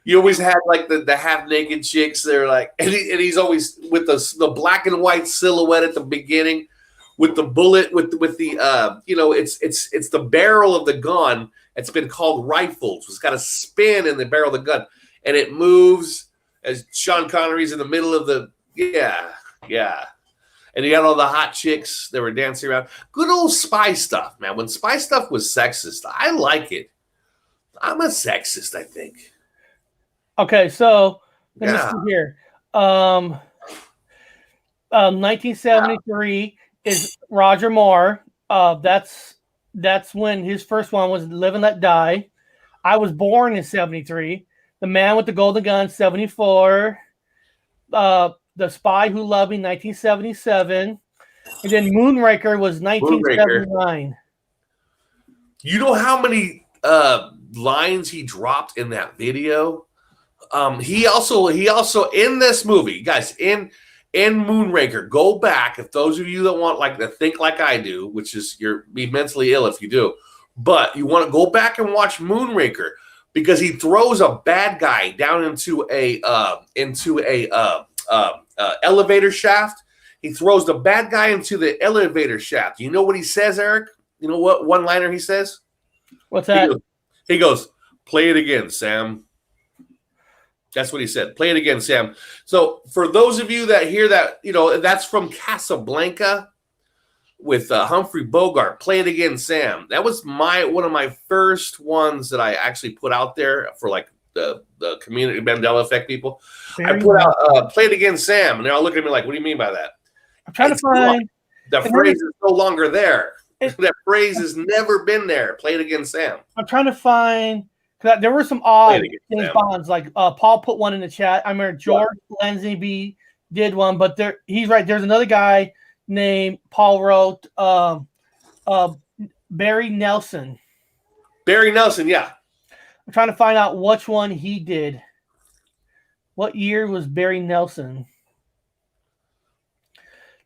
You always had like the half naked chicks. They're like, and he's always with the black and white silhouette at the beginning, with the bullet, with the it's the barrel of the gun. It's been called rifles. It's got a spin in the barrel of the gun, and it moves as Sean Connery's in the middle of the yeah. And you got all the hot chicks that were dancing around. Good old spy stuff, man. When spy stuff was sexist, I like it. I'm a sexist, I think. Okay, so let me see here. 1973 is Roger Moore. That's when his first one was Live and Let Die. I was born in 73. The Man with the Golden Gun, 74. The Spy Who Loved Me, 1977. And then Moonraker was 1979. You know how many lines he dropped in that video? He also in this movie, guys, in Moonraker, go back. If those of you that want like to think like I do, which is you're be mentally ill if you do, but you want to go back and watch Moonraker because he throws a bad guy down into a elevator shaft. He throws the bad guy into the elevator shaft. You know what he says, Eric? You know what one-liner he says? What's that? He goes, "Play it again, Sam." That's what he said. Play it again, Sam. So for those of you that hear that, that's from Casablanca with Humphrey Bogart. Play it again, Sam. That was one of my first ones that I actually put out there for like the community Mandela effect people. I put out "Play it again, Sam," and they're all looking at me like, "What do you mean by that?" I'm trying to find the phrase is no longer there. That phrase has never been there. Play it again, Sam. I'm trying to find. There were some odd James Bonds, like Paul put one in the chat. I remember George Lazenby did one, but he's right. There's another guy named Paul wrote Barry Nelson. Barry Nelson, yeah. I'm trying to find out which one he did. What year was Barry Nelson?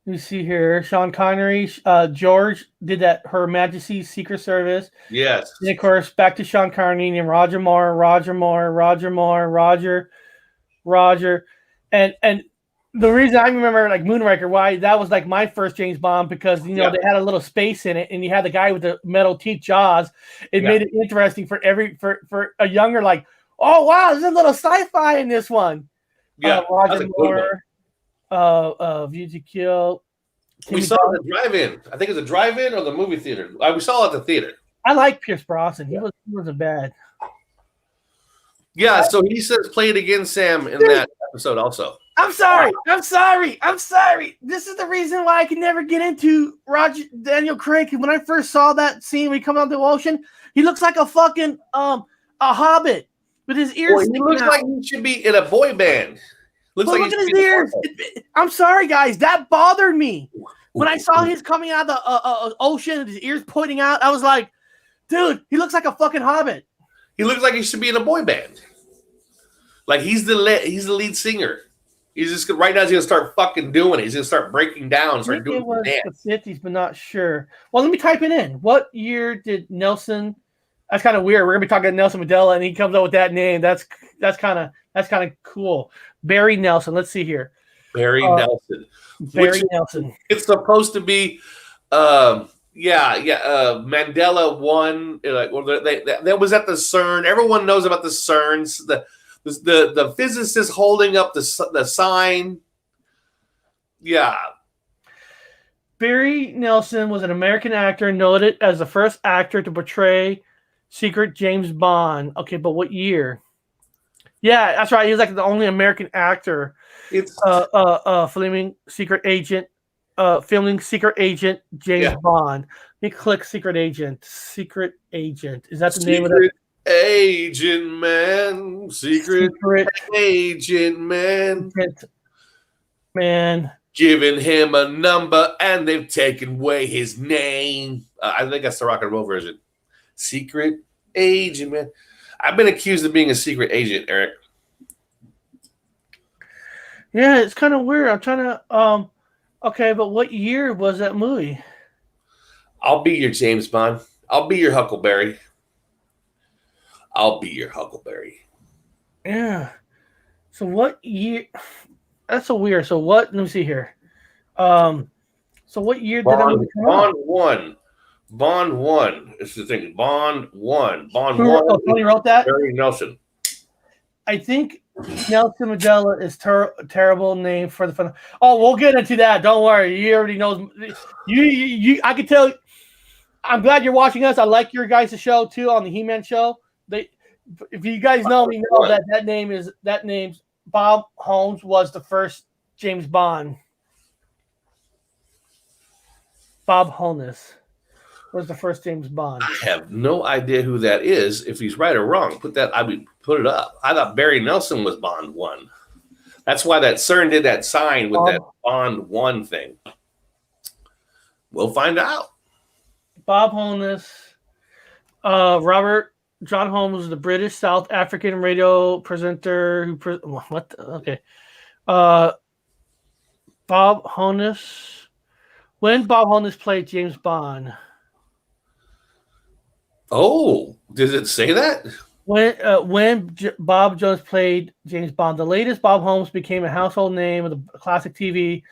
Let me see here. Sean Connery, George did that. Her Majesty's Secret Service. Yes. And of course, back to Sean Connery and Roger Moore, and the reason I remember like Moonraker, why that was like my first James Bond because they had a little space in it, and you had the guy with the metal teeth jaws. It made it interesting for a younger like, oh wow, there's a little sci-fi in this one. Yeah, Roger Moore. View to Kill. We saw it at the drive-in. I think it was a drive-in or the movie theater. We saw it at the theater. I like Pierce Brosnan. He wasn't bad. Yeah, so he says "Play it again, Sam" in that episode also. I'm sorry. This is the reason why I can never get into Daniel Craig. When I first saw that scene when he comes out of the ocean, he looks like a fucking a hobbit with his ears. He looks like he should be in a boy band. Look at his ears. I'm sorry, guys. That bothered me. When I saw his coming out of the ocean, his ears pointing out, I was like, dude, he looks like a fucking hobbit. He looks like he should be in a boy band. Like he's the lead singer. He's just right now. He's gonna start fucking doing it. He's gonna start breaking down, and start doing the dance. The 50s, but not sure. Well, let me type it in. What year did Nelson? That's kind of weird. We're gonna be talking to Nelson Mandela, and he comes up with that name. That's kind of cool. Barry Nelson. Let's see here. Barry Nelson. Nelson. It's supposed to be, Mandela won. That was at the CERN. Everyone knows about the CERNs. The physicist holding up the sign. Yeah. Barry Nelson was an American actor noted as the first actor to portray secret James Bond. Okay, but what year? Yeah, that's right. He was like the only American actor. It's filming secret agent James Bond. Let me click secret agent. Secret agent. Is that the name of it? Agent man. Secret agent man. Man. Giving him a number and they've taken away his name. I think that's the rock and roll version. Secret agent, man. I've been accused of being a secret agent, Eric. Yeah, it's kind of weird. I'm trying to okay, but what year was that movie? I'll be your James Bond. I'll be your Huckleberry. I'll be your Huckleberry. Yeah. So what year? That's so weird. So what? Let me see here. So what year did that movie come out? Bond 1. It's the thing. Bond 1. Bond 1. Oh, Tony wrote that? Barry Nelson. I think Nelson Mandela is a terrible name for the fun. Oh, we'll get into that. Don't worry. You already know. I can tell. I'm glad you're watching us. I like your guys' show too on the He-Man show. If you guys know me, know that name's Bob Holmes was the first James Bond. Bob Holness was the first James Bond. I have no idea who that is. If he's right or wrong, put it up. I thought Barry Nelson was Bond 1. That's why that CERN did that sign with that Bond 1 thing. We'll find out. Bob Holness, Robert John Holmes was the British South African radio presenter who Bob Holness. When Bob Holness played James Bond. Oh, does it say that? When Bob Jones played James Bond, the latest Bob Holmes became a household name of the classic TV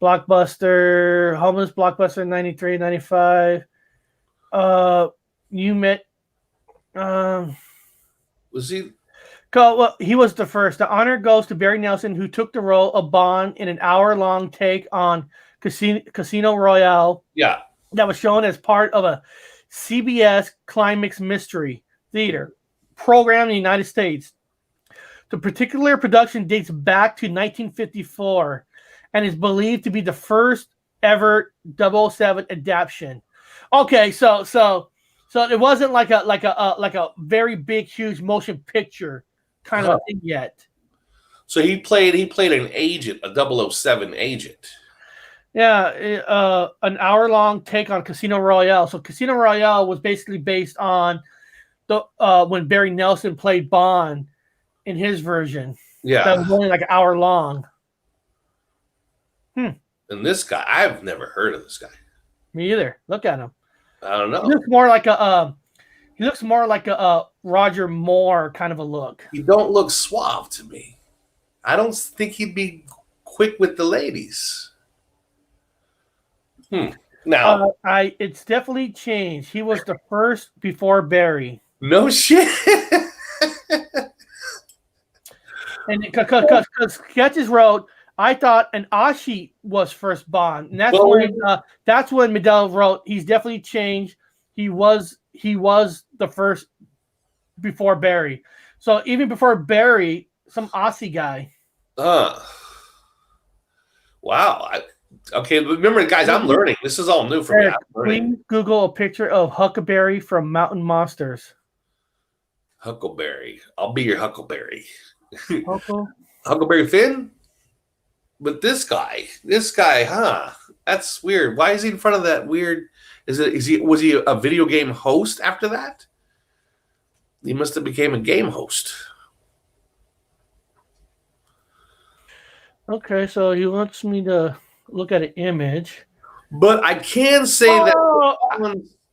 blockbuster, Holmes blockbuster 93, 95. You met. Was he? Well, he was the first. The honor goes to Barry Nelson, who took the role of Bond in an hour-long take on Casino Royale. Yeah, that was shown as part of a CBS Climax Mystery Theater program in the United States. The particular production dates back to 1954 and is believed to be the first ever 007 adaptation. Okay, so it wasn't like a very big, huge motion picture kind of thing yet. So he played an agent, a 007 agent. Yeah, an hour-long take on Casino Royale. So Casino Royale was basically based on the when Barry Nelson played Bond in his version. Yeah, that was only like an hour long. And this guy, I've never heard of this guy. Me either. Look at him. I don't know. He looks more like a Roger Moore kind of a look. He don't look suave to me. I don't think he'd be quick with the ladies. Now, it's definitely changed. He was the first before Barry. No shit. And because Sketches wrote, I thought an Ashi was first Bond, and that's when Mandela wrote. He's definitely changed. He was the first before Barry. So even before Barry, some Aussie guy. Wow. Okay, remember, guys, I'm learning. This is all new for me. Please Google a picture of Huckleberry from Mountain Monsters. Huckleberry. I'll be your Huckleberry. Huckleberry Finn? But this guy, huh? That's weird. Why is he in front of that weird? Was he a video game host after that? He must have became a game host. Okay, so he wants me to look at an image. But I can say that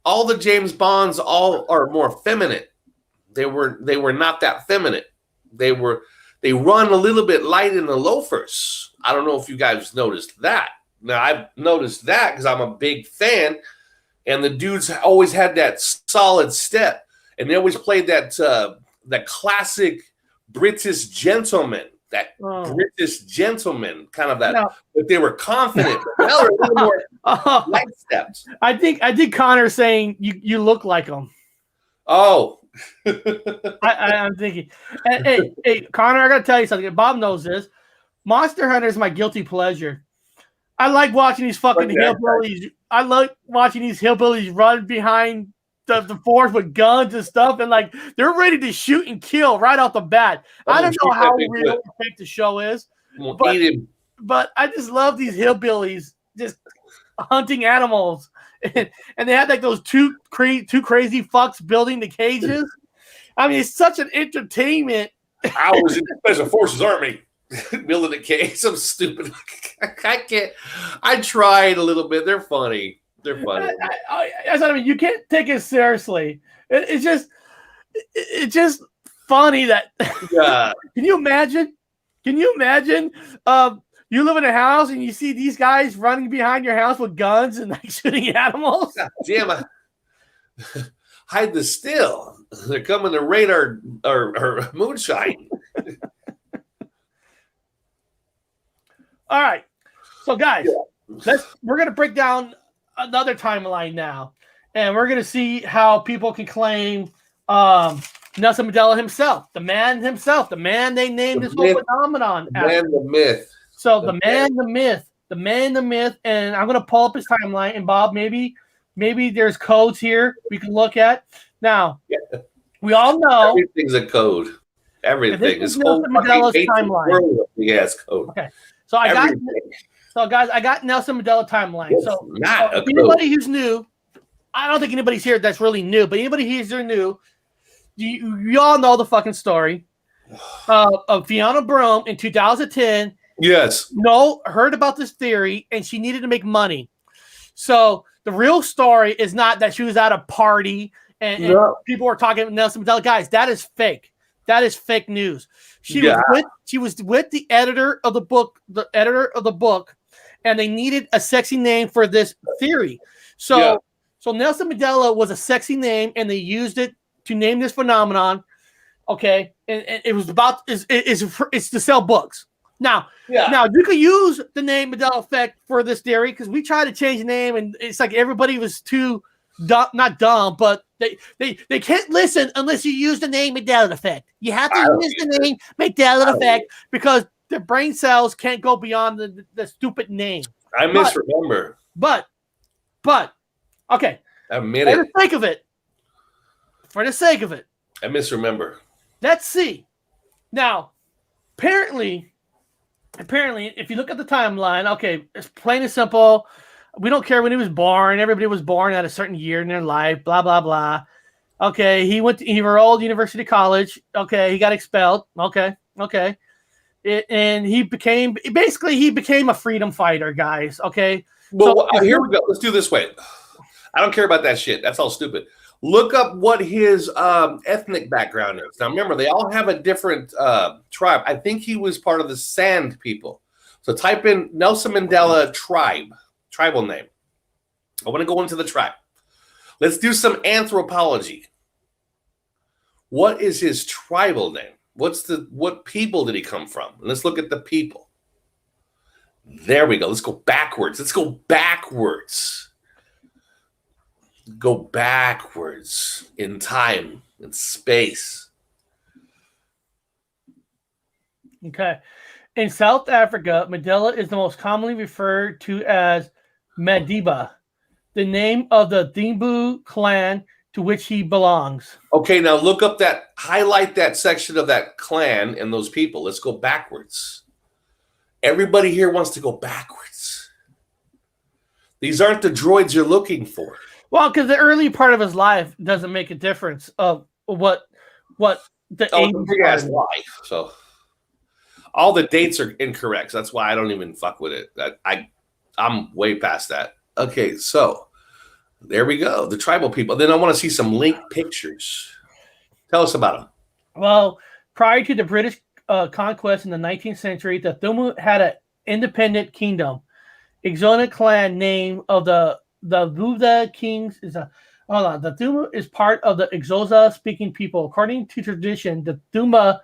all the James Bonds are more feminine. They were not that feminine. They run a little bit light in the loafers. I don't know if you guys noticed that. Now, I've noticed that because I'm a big fan, and the dudes always had that solid step, and they always played that classic British gentleman, British gentleman kind of that. No. But they were confident. But now they're a little more light steps. I think Connor's saying you look like him. Oh. I'm thinking. Hey, Connor, I gotta tell you something. Bob knows this. Monster Hunter is my guilty pleasure. I like watching these fucking hillbillies. I like watching these hillbillies run behind the forest with guns and stuff, and like they're ready to shoot and kill right off the bat. I don't know how real the show is. We'll eat him. but I just love these hillbillies just hunting animals, and they had like those two crazy fucks building the cages. I mean, it's such an entertainment. I was in the Special Forces Army building a cage. Some stupid. I can't. I tried a little bit. They're funny. They're funny. I mean, you can't take it seriously. It's just funny that. Yeah. Can you imagine? You live in a house and you see these guys running behind your house with guns and like shooting animals. God damn, hide the still. They're coming to raid our moonshine. All right, so guys, we're gonna break down another timeline now, and we're gonna see how people can claim Nelson Mandela himself, the man they named this whole phenomenon. The myth. So the man, the myth, and I'm gonna pull up his timeline. And Bob, maybe there's codes here we can look at. Now, we all know everything's a code. Everything is Nelson Mandela's timeline. Yes, code. Okay, so I got Nelson Mandela timeline. It's so not anybody who's new, I don't think anybody's here that's really new, but anybody who's new, you all know the fucking story of Fiona Broome in 2010. Yes. Heard about this theory, and she needed to make money. So the real story is not that she was at a party and people were talking about Nelson Mandela. Guys, that is fake. That is fake news. She was with the editor of the book, and they needed a sexy name for this theory. So Nelson Mandela was a sexy name, and they used it to name this phenomenon. Okay, and it was about it's to sell books. Now you could use the name Mandela effect for this theory because we tried to change the name, and it's like everybody was too dumb, not dumb, but they can't listen unless you use the name Mandela effect. You have to use the name Mandela effect because the brain cells can't go beyond the stupid name. I misremember. But okay. Admit it. For the sake of it. I misremember. Let's see. Now, apparently, if you look at the timeline, okay, it's plain and simple. We don't care when he was born. Everybody was born at a certain year in their life, blah, blah, blah. Okay, he enrolled University College. Okay, he got expelled. Okay. And he became a freedom fighter, guys. Okay. Well, here we go. Let's do it this way. I don't care about that shit. That's all stupid. Look up what his ethnic background is. Now, remember, they all have a different tribe. I think he was part of the Sand people. So type in Nelson Mandela tribal name. I want to go into the tribe. Let's do some anthropology. What is his tribal name? What people did he come from? And let's look at the people. There we go. Let's go backwards. Go backwards in time and space. Okay. In South Africa, Mandela is the most commonly referred to as Madiba, the name of the Thembu clan to which he belongs. Okay, now look up highlight that section of that clan and those people. Let's go backwards. Everybody here wants to go backwards. These aren't the droids you're looking for. Well, because the early part of his life doesn't make a difference of what the age is life. So all the dates are incorrect. So that's why I don't even fuck with it. I'm way past that. Okay, so there we go. The tribal people. Then I want to see some linked pictures. Tell us about them. Well, prior to the British conquest in the 19th century, the Thembu had an independent kingdom. Exotic clan name of the Vuda kings is the Thembu is part of the Xhosa speaking people. According to tradition, the Thembu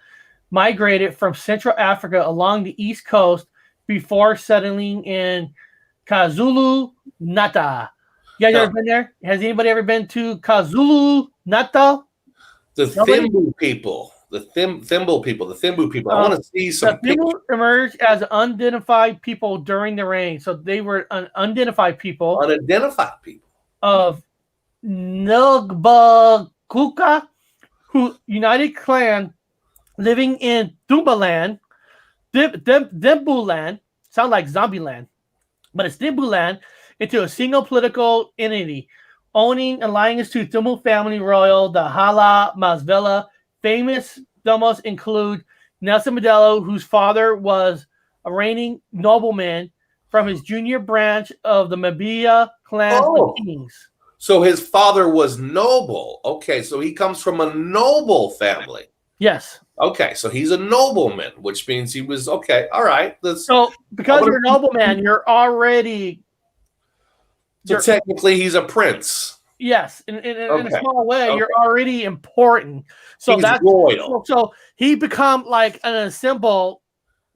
migrated from Central Africa along the east coast before settling in KwaZulu-Natal. You guys ever been there? Has anybody ever been to KwaZulu-Natal? The Thembu people. The Thembu people. I want to see some pictures. The Thembu emerged as unidentified people during the reign. So they were unidentified people. Of Nugbakuka, who united clan living in Thembuland, sound like Zombieland, but it's Dimbuland into a single political entity, owning alliance to Thumul family royal, the Hala Masvela. Famous Thummos include Nelson Mandela, whose father was a reigning nobleman from his junior branch of the Mabia clan of kings. So his father was noble. Okay, so he comes from a noble family. Yes. Okay, so he's a nobleman, which means he was okay. All right. So because you're a nobleman, you're already. So technically, he's a prince. Yes, in a small way, you're already important. So he's that's royal. So he become like a symbol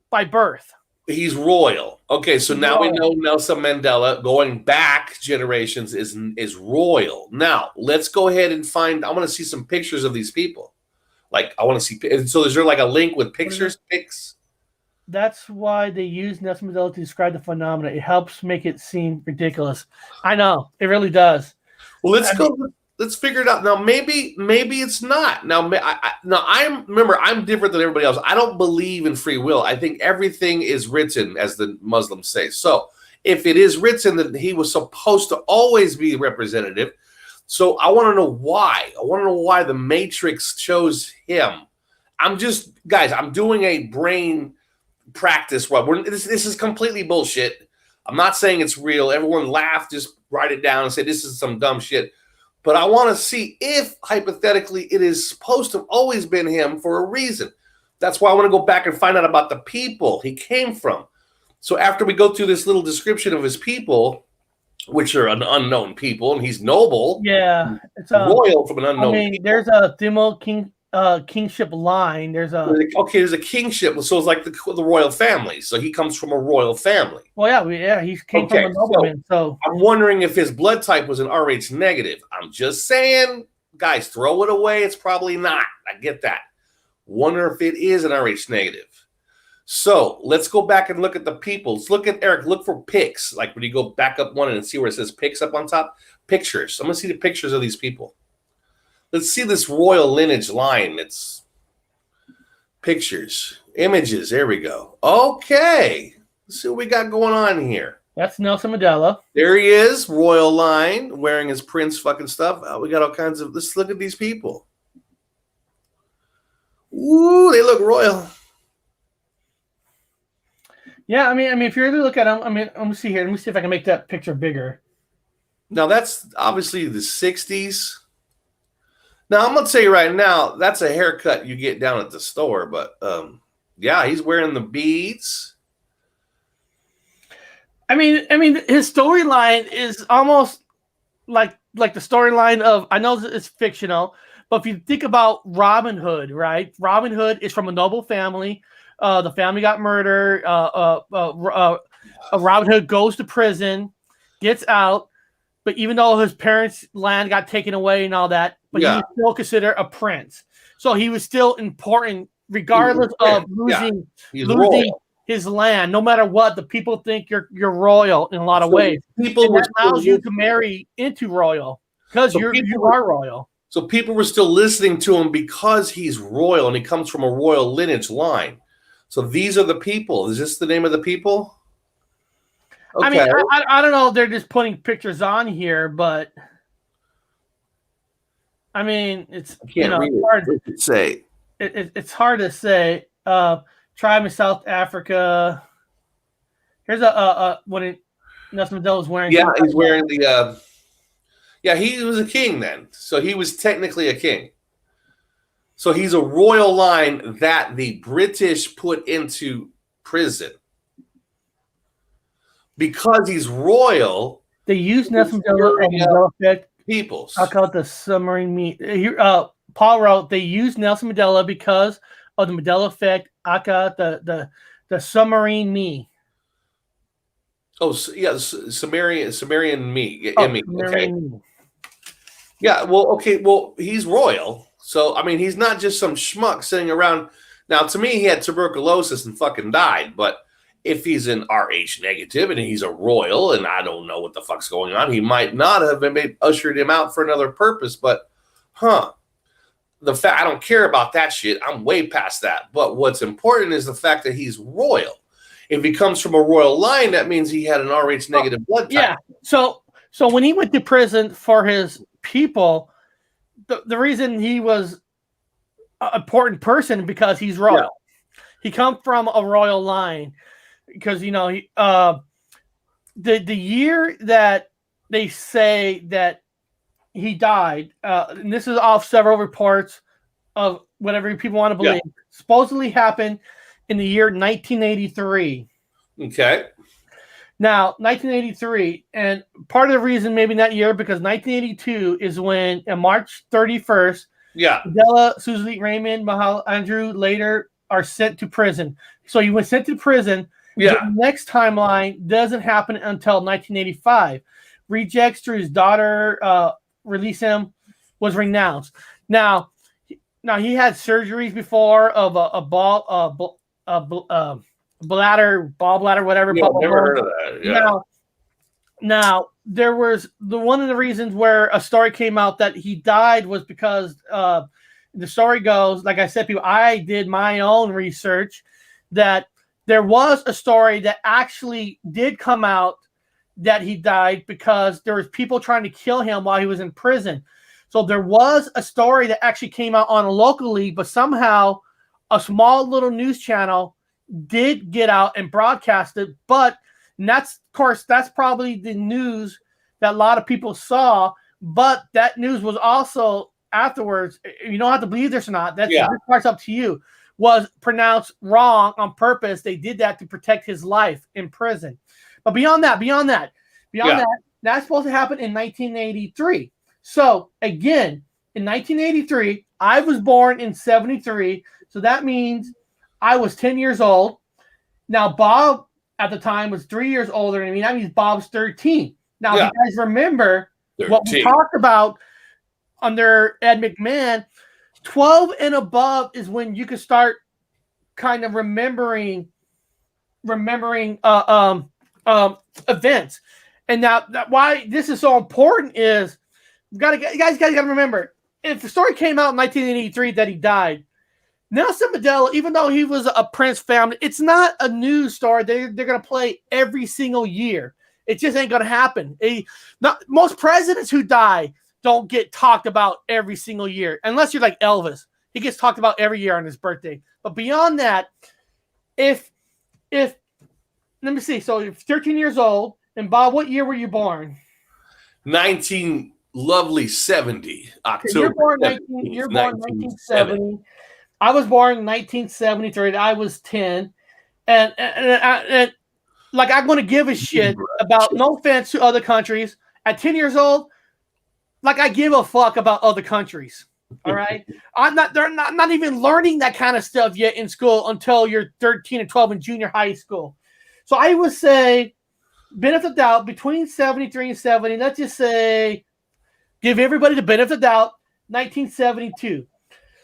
by birth. He's royal. Okay, so now we know Nelson Mandela, going back generations, is royal. Now let's go ahead and find. I want to see some pictures of these people. Like I want to see. So is there like a link with pictures? Pics. That's why they use Nelson Mandela to describe the phenomena. It helps make it seem ridiculous. I know it really does. Well, let's figure it out. Now, maybe it's not. Now, I'm different than everybody else. I don't believe in free will. I think everything is written, as the Muslims say. So, if it is written that he was supposed to always be representative, so I want to know why. I want to know why the Matrix chose him. I'm doing a brain practice. This is completely bullshit. I'm not saying it's real. Everyone laugh, just write it down and say this is some dumb shit. But I want to see if, hypothetically, it is supposed to have always been him for a reason. That's why I want to go back and find out about the people he came from. So after we go through this little description of his people, which are an unknown people, and he's noble. Yeah. It's royal from an unknown people. There's a Thumul kingship line. There's a kingship. So it's like the royal family. So he comes from a royal family. Well, yeah, he came from a nobleman. So I'm wondering if his blood type was an Rh negative. I'm just saying, guys, throw it away. It's probably not. I get that. Wonder if it is an Rh negative. So let's go back and look at the people. Let's look at Eric. Look for pics. Like when you go back up one and see where it says pics up on top. Pictures. I'm gonna see the pictures of these people. Let's see this royal lineage line. It's pictures, images. There we go. Okay. Let's see what we got going on here. That's Nelson Mandela. There he is, royal line, wearing his prince fucking stuff. We got all kinds of. Let's look at these people. Ooh, they look royal. Yeah, I mean, if you really look at them, let me see here. Let me see if I can make that picture bigger. Now that's obviously the 60s. Now, I'm going to tell you right now, that's a haircut you get down at the store. But, yeah, he's wearing the beads. I mean, his storyline is almost like the storyline of, I know it's fictional, but if you think about Robin Hood, right? Robin Hood is from a noble family. The family got murdered. Robin Hood goes to prison, gets out. But even though his parents' land got taken away and all that, but he was still considered a prince. So he was still important, regardless of losing his land. No matter what, the people think you're royal in a lot of ways. That allows you to marry into royal because you are royal. So people were still listening to him because he's royal and he comes from a royal lineage line. So these are the people. Is this the name of the people? Okay. I mean, I don't know. They're just putting pictures on here, but I mean, it's hard to say. It's hard to say. Tribe in South Africa. Here's when Nelson Mandela was wearing. Yeah, he's wearing the. Yeah, he was a king then, so he was technically a king. So he's a royal line that the British put into prison. Because he's royal, they use Nelson Mandela effect. Peoples. I call it the submarine me. Paul wrote they use Nelson Mandela because of the Mandela effect. I call it the submarine me. Oh yeah, Sumerian me. Okay. Me. Yeah. Well, okay. Well, he's royal, so I mean, he's not just some schmuck sitting around. Now, to me, he had tuberculosis and fucking died, but. If he's an Rh negative and he's a royal and I don't know what the fuck's going on, he might not have ushered him out for another purpose. But, I don't care about that shit. I'm way past that. But what's important is the fact that he's royal. if he comes from a royal line, that means he had an Rh negative blood type. Yeah. So when he went to prison for his people, the reason he was an important person because he's royal. Yeah. He comes from a royal line because the year that they say that he died, and this is off several reports of whatever people want to believe, supposedly happened in the year 1983. Okay. Now, 1983, and part of the reason maybe that year, because 1982 is when, on March 31st, Mandela, Susie Raymond, Mahal Andrew later are sent to prison. So he was sent to prison. Yeah. The next timeline doesn't happen until 1985. Rejects to his daughter, release him, was renounced. Now he had surgeries before of a bladder, whatever. Yeah, never heard of that. Yeah. Now there was one of the reasons where a story came out that he died was because the story goes, like I said, I did my own research that there was a story that actually did come out that he died because there was people trying to kill him while he was in prison. So there was a story that actually came out on locally, but somehow a small little news channel did get out and broadcast it. But that's probably the news that a lot of people saw. But that news was also afterwards, you don't have to believe this or not. This part's up to you. Was pronounced wrong on purpose. They did that to protect his life in prison. But beyond that, that's supposed to happen in 1983. So again, in 1983, I was born in 73. So that means I was 10 years old. Now, Bob at the time was 3 years older than me. That means Bob's 13. Now, if you guys remember 13. What we talked about under Ed McMahon, 12 and above is when you can start kind of remembering events. And now why this is so important is you guys got to remember, if the story came out in 1983 that he died, Nelson Mandela, even though he was a Prince family, it's not a news story they're going to play every single year. It just ain't going to happen. Most presidents who die don't get talked about every single year, unless you're like Elvis. He gets talked about every year on his birthday. But beyond that, if let me see. So you're 13 years old, and Bob, what year were you born? 1970 October. You're born 1970. I was born in 1973. I was 10, and like I'm going to give a shit about. No offense to other countries. At 10 years old, like I give a fuck about other countries. All right, they're not even learning that kind of stuff yet in school until you're 13 and 12 in junior high school. So I would say, benefit of the doubt between 73 and 70. Let's just say, give everybody the benefit of the doubt. 1972.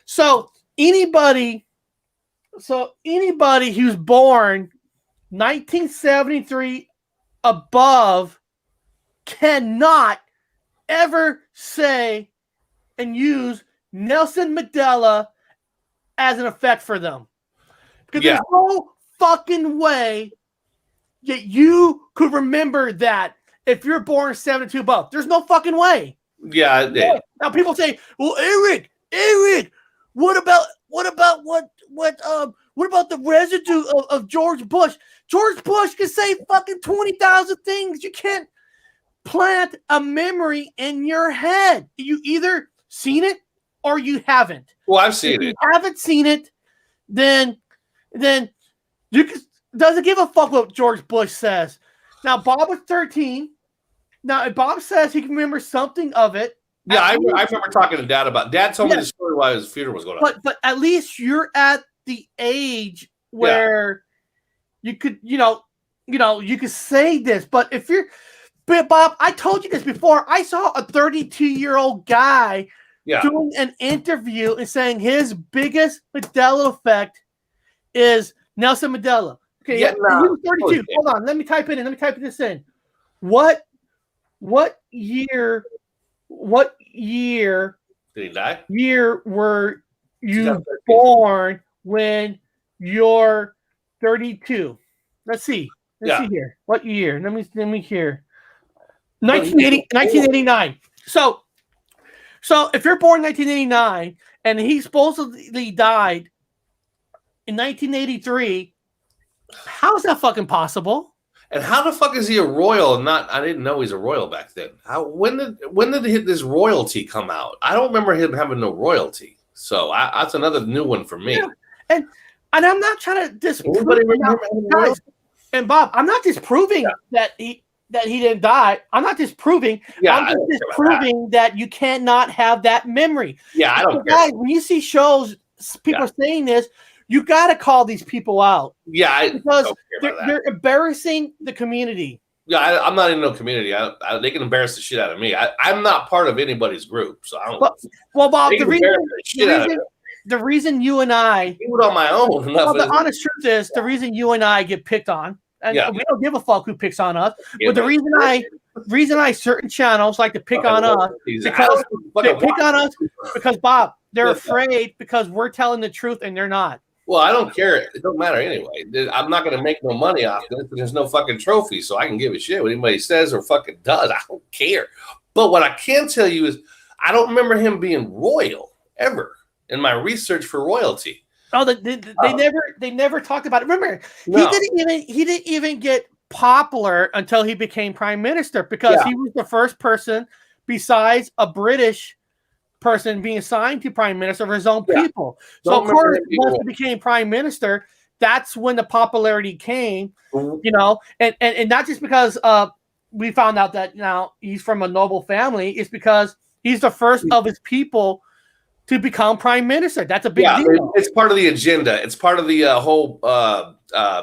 So anybody who's born 1973 above cannot ever say and use Nelson Mandela as an effect for them. Because there's no fucking way that you could remember that if you're born 72 above. There's no fucking way. Yeah. Now people say, well, Eric, what about the residue of George Bush? George Bush can say fucking 20,000 things. You can't plant a memory in your head. You either seen it or you haven't. Well, I've seen it. If you haven't seen it, then you doesn't give a fuck what George Bush says. Now, Bob was 13. Now, if Bob says he can remember something of it. Yeah, I remember talking to Dad about. Dad told me the story while his funeral was going on. But at least you're at the age where you could, you could say this. But Bob, I told you this before. I saw a 32-year-old guy doing an interview and saying his biggest Mandela effect is Nelson Mandela. Okay, he was 32. Hold on, let me type this in. What year did he die? Year were you born when you're 32? Let's see. Yeah. See here. What year? Let me hear. 1989. So if you're born in 1989 and he supposedly died in 1983, how is that fucking possible? And how the fuck is he a royal and not? I didn't know he's a royal back then. When did this royalty come out? I don't remember him having no royalty. So that's another new one for me. Yeah. And I'm not trying to disprove. Guys, and Bob, I'm not disproving that he didn't die. I'm not disproving. Yeah, I'm just disproving that you cannot have that memory. Yeah, I don't care. Guys, when you see shows, people saying this, you got to call these people out. Yeah, because they're embarrassing the community. Yeah, I'm not in no community. They can embarrass the shit out of me. I'm not part of anybody's group, so I don't. Well, Bob, the reason you and I do it on my own. Well, the honest truth is the reason you and I get picked on, and we don't give a fuck who picks on us. But the reason I certain channels like to pick on us because they pick on us because Bob, they're afraid because we're telling the truth and they're not. Well, I don't care. It don't matter anyway. I'm not going to make no money off this. There's no fucking trophy, so I can give a shit what anybody says or fucking does. I don't care. But what I can tell you is I don't remember him being royal ever in my research for royalty. Oh, they never talked about it. Remember, he didn't even get popular until he became prime minister because he was the first person besides a British person being assigned to prime minister for his own people. So of course, once he became prime minister, that's when the popularity came. You know, and not just because we found out that now he's from a noble family. It's because he's the first of his people to become prime minister. That's a big deal. It's part of the agenda. It's part of the whole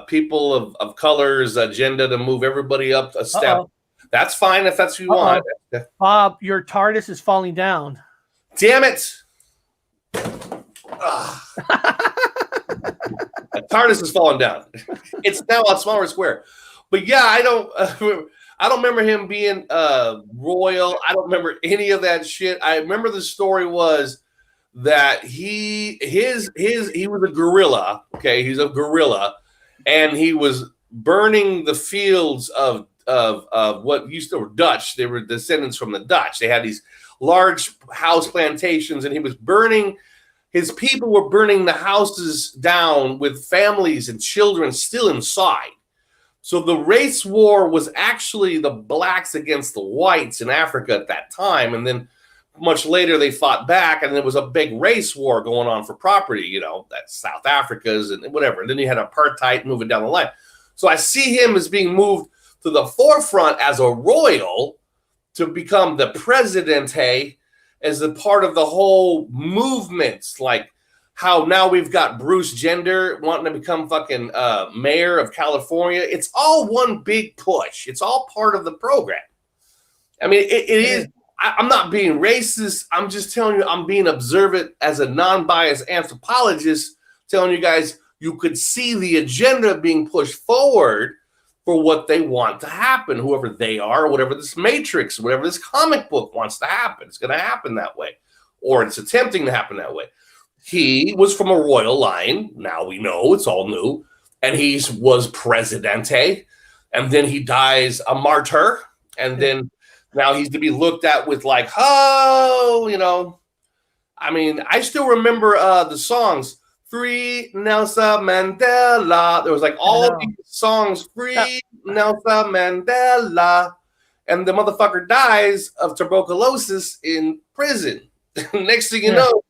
people of colors agenda to move everybody up a step. That's fine if that's what you want. Bob, your TARDIS is falling down. Damn it! TARDIS is falling down. It's now a smaller square. But yeah, I don't remember him being royal. I don't remember any of that shit. I remember the story was that he was a guerrilla. Okay, he's a guerrilla, and he was burning the fields of what used to were Dutch. They were descendants from the Dutch. They had these large house plantations, and he was burning. His people were burning the houses down with families and children still inside. So the race war was actually the blacks against the whites in Africa at that time, and then much later they fought back, and there was a big race war going on for property, you know, that South Africa's and whatever. And then you had apartheid moving down the line. So I see him as being moved to the forefront as a royal to become the presidente as a part of the whole movement, like how now we've got Bruce Jenner wanting to become fucking mayor of California. It's all one big push. It's all part of the program. I mean, it is. I'm not being racist. I'm just telling you, I'm being observant as a non-biased anthropologist, telling you guys you could see the agenda being pushed forward for what they want to happen, whoever they are, whatever this matrix, whatever this comic book wants to happen. It's going to happen that way, or it's attempting to happen that way. He was from a royal line. Now we know it's all new. And he was presidente. And then he dies a martyr. And then now he's to be looked at with like, oh, you know. I mean, I still remember the songs. Free Nelson Mandela. There was like all these songs. Free Nelson Mandela. And the motherfucker dies of tuberculosis in prison. Next thing you know,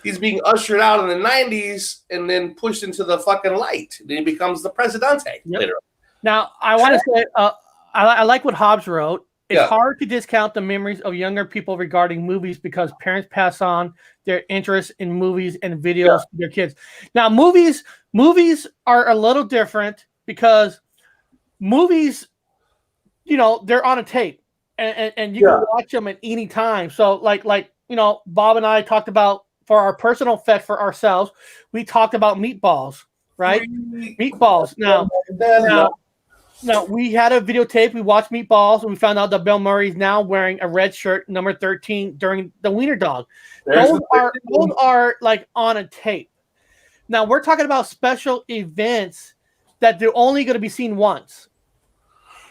he's being ushered out in the 90s and then pushed into the fucking light. Then he becomes the presidente later. Now, I want to say, I like what Hobbes wrote. It's hard to discount the memories of younger people regarding movies because parents pass on their interest in movies and videos to their kids. Now, movies are a little different because movies, you know, they're on a tape and you can watch them at any time. So, like you know, Bob and I talked about for our personal effect for ourselves, we talked about Meatballs, right? Meatballs. Now, we had a videotape. We watched Meatballs, and we found out that Bill Murray's now wearing a red shirt, number 13, during the Wiener Dog. Those are like on a tape. Now, we're talking about special events that they're only going to be seen once.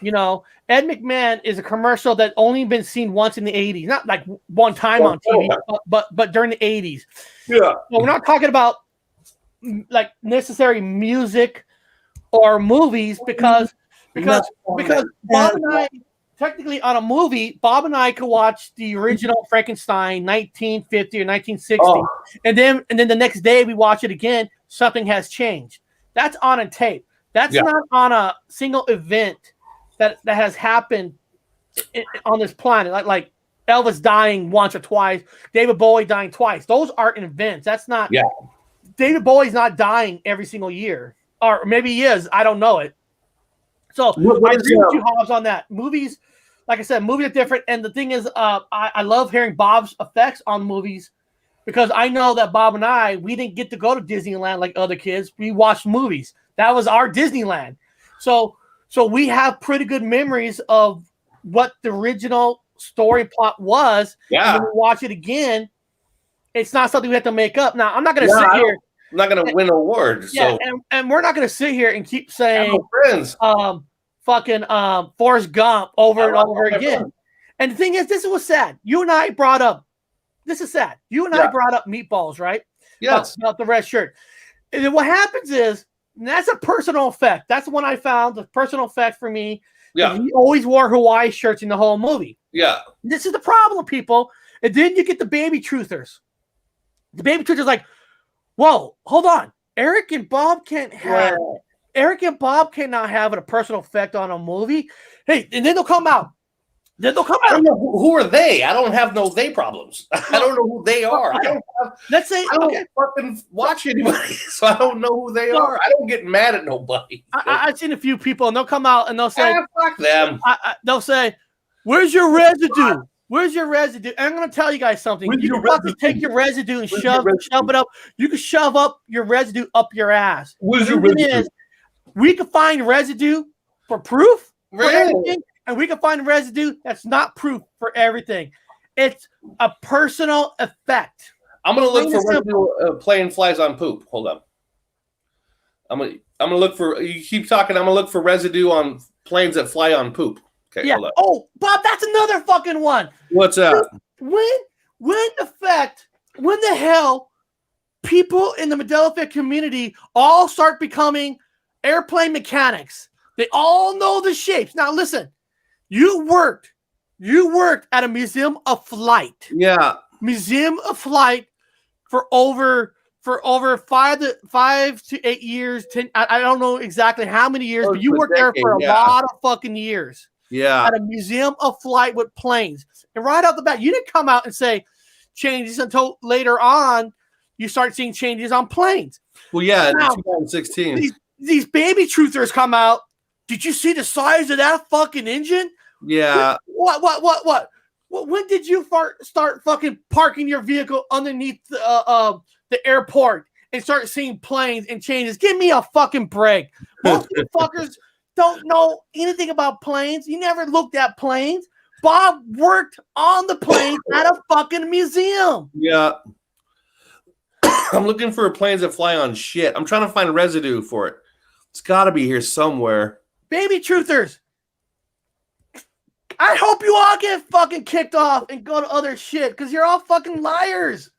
You know, Ed McMahon is a commercial that only been seen once in the 80s, not like one time on TV, but during the 80s. Yeah. So we're not talking about like necessary music or movies because Bob and I technically on a movie, Bob and I could watch the original Frankenstein 1950 or 1960, and then the next day we watch it again. Something has changed. That's on a tape. That's not on a single event that has happened on this planet. Like Elvis dying once or twice, David Bowie dying twice. Those aren't events. That's not. Yeah. David Bowie's not dying every single year, or maybe he is. I don't know it. So I agree with you, Hobbs, on that. Movies, like I said, movies are different. And the thing is, I love hearing Bob's effects on movies because I know that Bob and we didn't get to go to Disneyland like other kids. We watched movies. That was our Disneyland. So we have pretty good memories of what the original story plot was. Yeah. And when we watch it again, it's not something we have to make up. Now, I'm not going to sit here. I'm not going to win awards. Yeah, so. and we're not going to sit here and keep saying fucking Forrest Gump over and over again. And the thing is, this is what's sad. You and I brought up, this is sad. You and I brought up Meatballs, right? Yes. About the red shirt. And then what happens is, that's a personal effect. That's the one I found, the personal effect for me. Yeah. He always wore Hawaii shirts in the whole movie. Yeah. This is the problem, people. And then you get the baby truthers. The baby truthers like, whoa, hold on. Eric and Bob cannot have a personal effect on a movie. Hey, and then they'll come out. I don't know who are they. I don't have no they problems. I don't know who they are. Okay. I don't fucking watch anybody, so I don't know who they are. I don't get mad at nobody. I've seen a few people, and they'll come out and they'll say, fuck them. They'll say, where's your residue? Where's your residue? And I'm going to tell you guys something. You can fucking take your residue and shove it up. You can shove up your residue up your ass. Where's your residue? We can find residue for proof for everything, and we can find residue that's not proof for everything. It's a personal effect. I'm going to look for residue plane flies on poop. Hold on. I'm going to look for, you keep talking, I'm going to look for residue on planes that fly on poop. Okay, yeah. Oh, Bob, that's another fucking one. What's that? When the hell people in the Mandela effect community all start becoming airplane mechanics? They all know the shapes. Now, listen, you worked at a museum of flight. Yeah. Museum of flight for over 5 to 8 years. 10, I don't know exactly how many years, but you worked there for a lot of fucking years. Yeah. At a museum of flight with planes. And right off the bat, you didn't come out and say changes until later on you start seeing changes on planes. Well, yeah, now, in 2016. These baby truthers come out. Did you see the size of that fucking engine? Yeah. What? When did you start fucking parking your vehicle underneath the airport and start seeing planes and changes? Give me a fucking break. Most of you fuckers don't know anything about planes. You never looked at planes. Bob worked on the plane at a fucking museum. Yeah. I'm looking for planes that fly on shit. I'm trying to find residue for it. It's got to be here somewhere. Baby truthers. I hope you all get fucking kicked off and go to other shit because you're all fucking liars.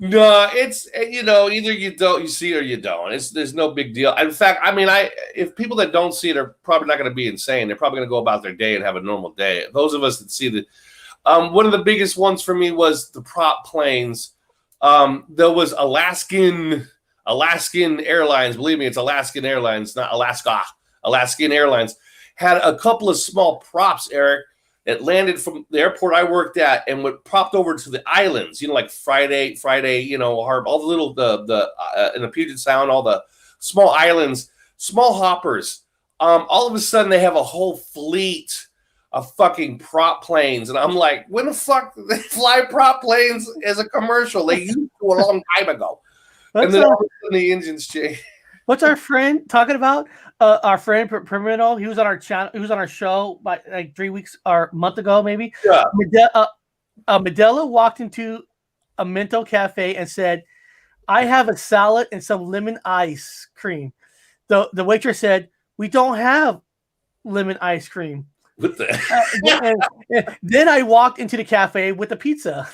No, it's, either you see it or you don't. There's no big deal. In fact, I mean, if people that don't see it are probably not going to be insane. They're probably going to go about their day and have a normal day. Those of us that see the, one of the biggest ones for me was the prop planes. There was Alaskan Airlines. Believe me, it's Alaskan Airlines, not Alaska. Alaskan Airlines had a couple of small props, Eric, that landed from the airport I worked at and went propped over to the islands, like Friday, Harbor, all the little, in the Puget Sound, all the small islands, small hoppers. All of a sudden they have a whole fleet of fucking prop planes. And I'm like, when the fuck did they fly prop planes as a commercial? They used to a long time ago. And then all of a sudden the engines change. What's our friend talking about? Our friend Criminal, he was on our channel. He was on our show like 3 weeks or a month ago, maybe. Yeah. Mandela walked into a Minto cafe and said, "I have a salad and some lemon ice cream." the waitress said, "We don't have lemon ice cream." What the? And then I walked into the cafe with the pizza.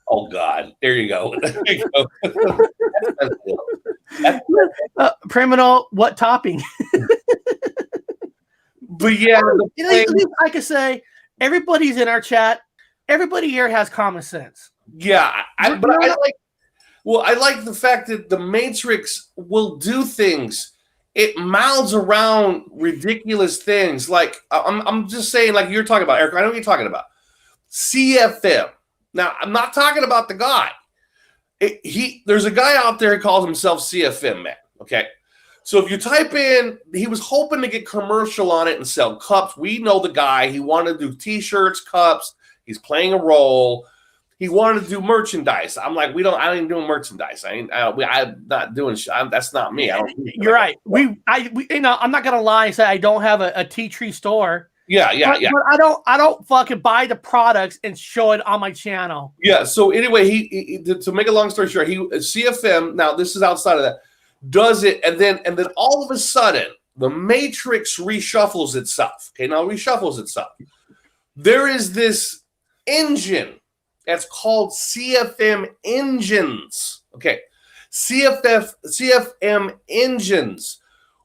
Oh God! There you go. There you go. Criminal, what topping? But yeah, at least I could say everybody's in our chat. Everybody here has common sense. Yeah, I like the fact that the Matrix will do things. It mouths around ridiculous things. Like I'm just saying, like you're talking about, Eric. I know what you're talking about. CFM. Now, I'm not talking about the guy. There's a guy out there who calls himself CFM man. Okay. So if you type in, he was hoping to get commercial on it and sell cups. We know the guy. He wanted to do T-shirts, cups. He's playing a role. He wanted to do merchandise. I'm like, I ain't doing merchandise. I'm not doing. That's not me. You're right. I'm not gonna lie and say I don't have a tea tree store. Yeah. But I don't fucking buy the products and show it on my channel. Yeah. So anyway, he to make a long story short, CFM. Now this is outside of that. Does it, and then all of a sudden the Matrix reshuffles itself. Okay, now reshuffles itself. There is this engine that's called CFM engines. Okay, CFM engines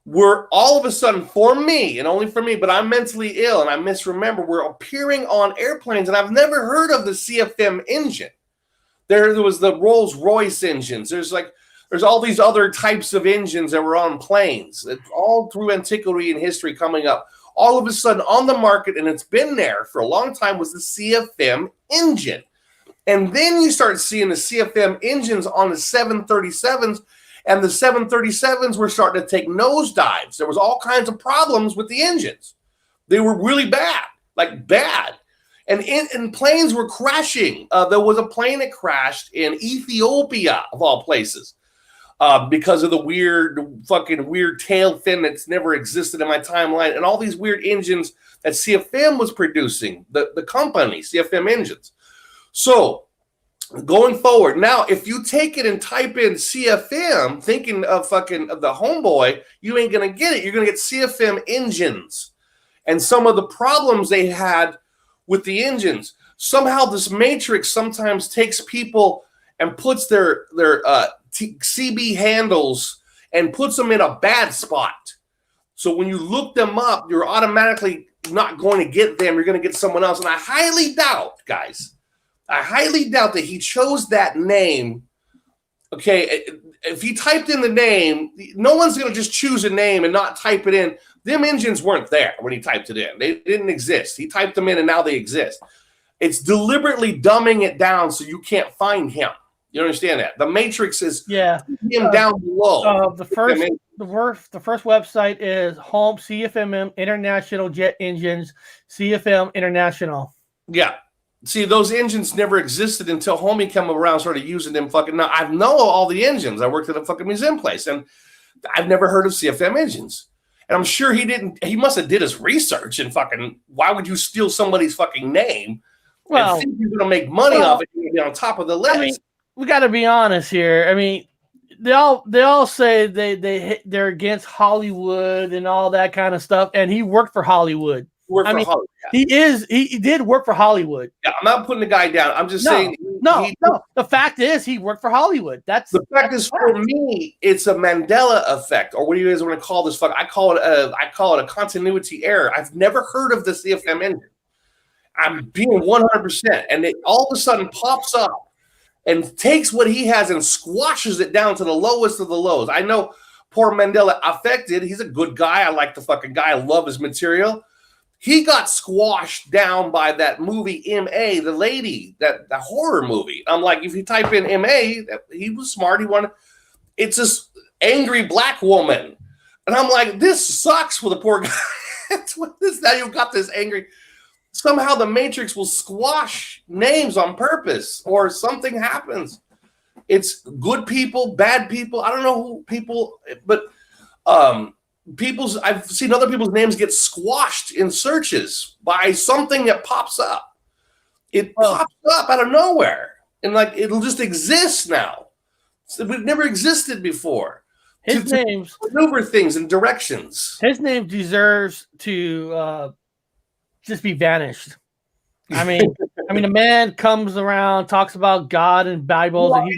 were all of a sudden, for me and only for me, but I'm mentally ill and I misremember, were appearing on airplanes, and I've never heard of the CFM engine. There was the Rolls-Royce engines. There's all these other types of engines that were on planes. It's all through antiquity and history coming up. All of a sudden on the market, and it's been there for a long time, was the CFM engine. And then you start seeing the CFM engines on the 737s, and the 737s were starting to take nosedives. There was all kinds of problems with the engines. They were really bad, like bad. And planes were crashing. There was a plane that crashed in Ethiopia, of all places. Because of the weird tail fin that's never existed in my timeline, and all these weird engines that CFM was producing, the company, CFM engines. So going forward, now if you take it and type in CFM, thinking of the homeboy, you ain't gonna get it. You're gonna get CFM engines, and some of the problems they had with the engines. Somehow this Matrix sometimes takes people and puts their CB handles and puts them in a bad spot. So when you look them up, you're automatically not going to get them. You're going to get someone else. And I highly doubt, guys, that he chose that name. Okay, if he typed in the name, no one's going to just choose a name and not type it in. Them engines weren't there when he typed it in. They didn't exist. He typed them in and now they exist. It's deliberately dumbing it down so you can't find him. You understand that? The Matrix is him down below. The first website is Home CFM International Jet Engines, CFM International. Yeah. See, those engines never existed until Homie came around and started using them Now, I know all the engines. I worked at a fucking museum place, and I've never heard of CFM engines. And I'm sure he must have did his research and why would you steal somebody's fucking name and think you're going to make money off it and be on top of the list? I mean, we got to be honest here. I mean, they all say they're against Hollywood and all that kind of stuff, and he worked for Hollywood. Hollywood. Yeah. He did work for Hollywood. Yeah, I'm not putting the guy down. I'm just saying. No. The fact is, he worked for Hollywood. The fact is, for me, it's a Mandela effect, or what do you guys want to call this? I call it a continuity error. I've never heard of the CFM engine. I'm being 100%, and it all of a sudden pops up and takes what he has and squashes it down to the lowest of the lows. I know poor Mandela affected. He's a good guy. I like the fucking guy. I love his material. He got squashed down by that movie M.A., the lady, the horror movie. I'm like, if you type in M.A., he was smart. It's this angry black woman. And I'm like, this sucks for the poor guy. Now you've got this angry. Somehow the Matrix will squash names on purpose or something happens. It's good people, bad people. I don't know who people, but I've seen other people's names get squashed in searches by something that pops up. It pops up out of nowhere, and it'll just exist now. It never existed before. His name maneuver things in directions. His name deserves to just be vanished. I mean, the man comes around, talks about God and Bibles, and he's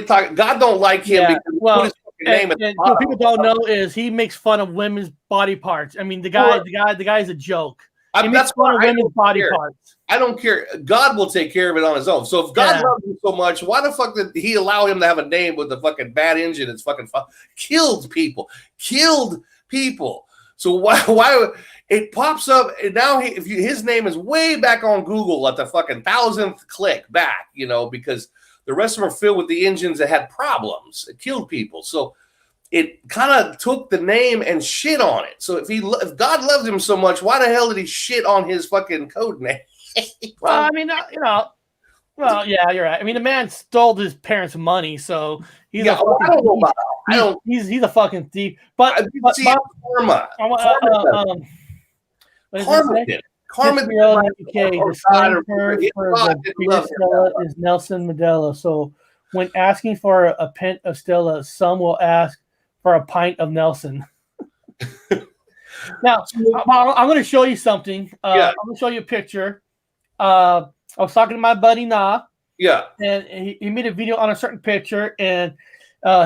God don't like him because he put his name at the what bottom. people don't know is he makes fun of women's body parts. I mean, the guy is a joke. He makes fun of women's body parts. I don't care. God will take care of it on his own. So if God loves him so much, why the fuck did he allow him to have a name with a fucking bad engine? It's fucking killed people. So why it pops up and now his name is way back on Google at the fucking 1,000th click back, because the rest of them are filled with the engines that had problems. It killed people. So it kind of took the name and shit on it. So if God loved him so much, why the hell did he shit on his fucking code name? Well, I mean, well, yeah, you're right. I mean, the man stole his parents' money, so he's a fucking thief. But Karma. Karma is Nelson Mandela. So when asking for a pint of Stella, some will ask for a pint of Nelson. Now, I'm going to show you something. I'm going to show you a picture. I was talking to my buddy Na. Yeah. And he made a video on a certain picture, and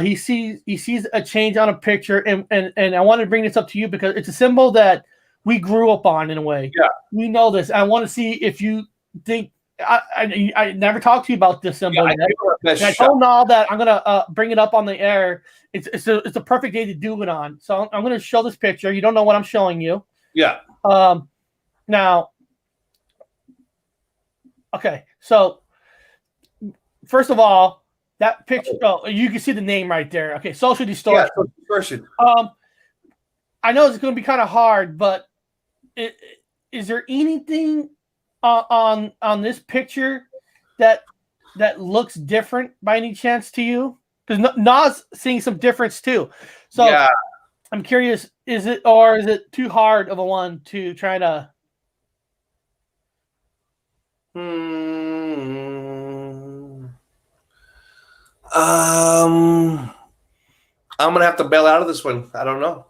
he sees a change on a picture, and I wanted to bring this up to you because it's a symbol that we grew up on in a way. Yeah. We know this. I want to see if you think I never talked to you about this symbol yet. I told Na that I'm gonna bring it up on the air. It's a perfect day to do it on. So I'm gonna show this picture. You don't know what I'm showing you. Yeah. Now. Okay. So first of all, that picture. Oh, you can see the name right there. Okay. Social distortion. Yeah, distortion. I know it's going to be kind of hard, but is there anything on this picture that looks different by any chance to you? Because Na's seeing some difference too. So yeah. I'm curious, is it too hard of a one to try to? I'm gonna have to bail out of this one. I don't know.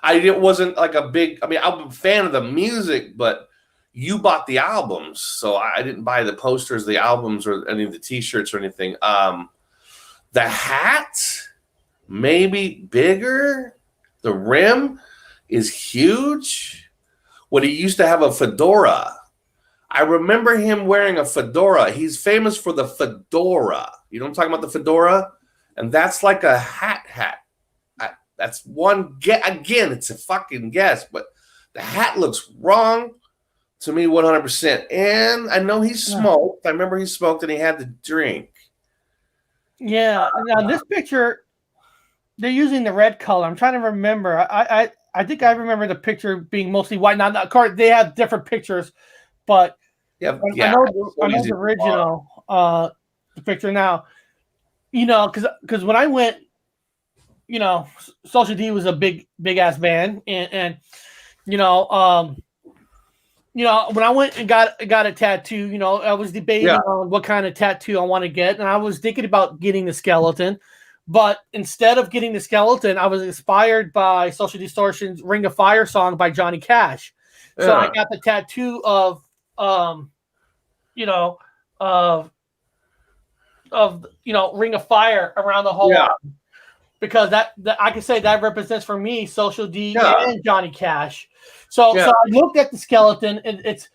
It wasn't like a big. I mean, I'm a fan of the music, but you bought the albums, so I didn't buy the posters, the albums, or any of the T-shirts or anything. The hat, maybe bigger. The rim is huge. When he used to have a fedora, I remember him wearing a fedora. He's famous for the fedora. You know what I'm talking about, the fedora? And that's like a hat. That's one guess. Again, it's a fucking guess, but the hat looks wrong to me 100%. And I know he smoked. I remember he smoked and he had to drink. Yeah. Now, this picture, they're using the red color. I'm trying to remember. I think I remember the picture being mostly white. Now, they have different pictures, but I know the original the picture now. Because when I went, Social D was a big ass band, and when I went and got a tattoo, I was debating on what kind of tattoo I want to get, and I was thinking about getting the skeleton, but instead of getting the skeleton, I was inspired by Social Distortion's "Ring of Fire" song by Johnny Cash, so I got the tattoo of Ring of Fire around the whole arm. Because that I can say that represents for me Social D and Johnny Cash. So I looked at the skeleton, and it's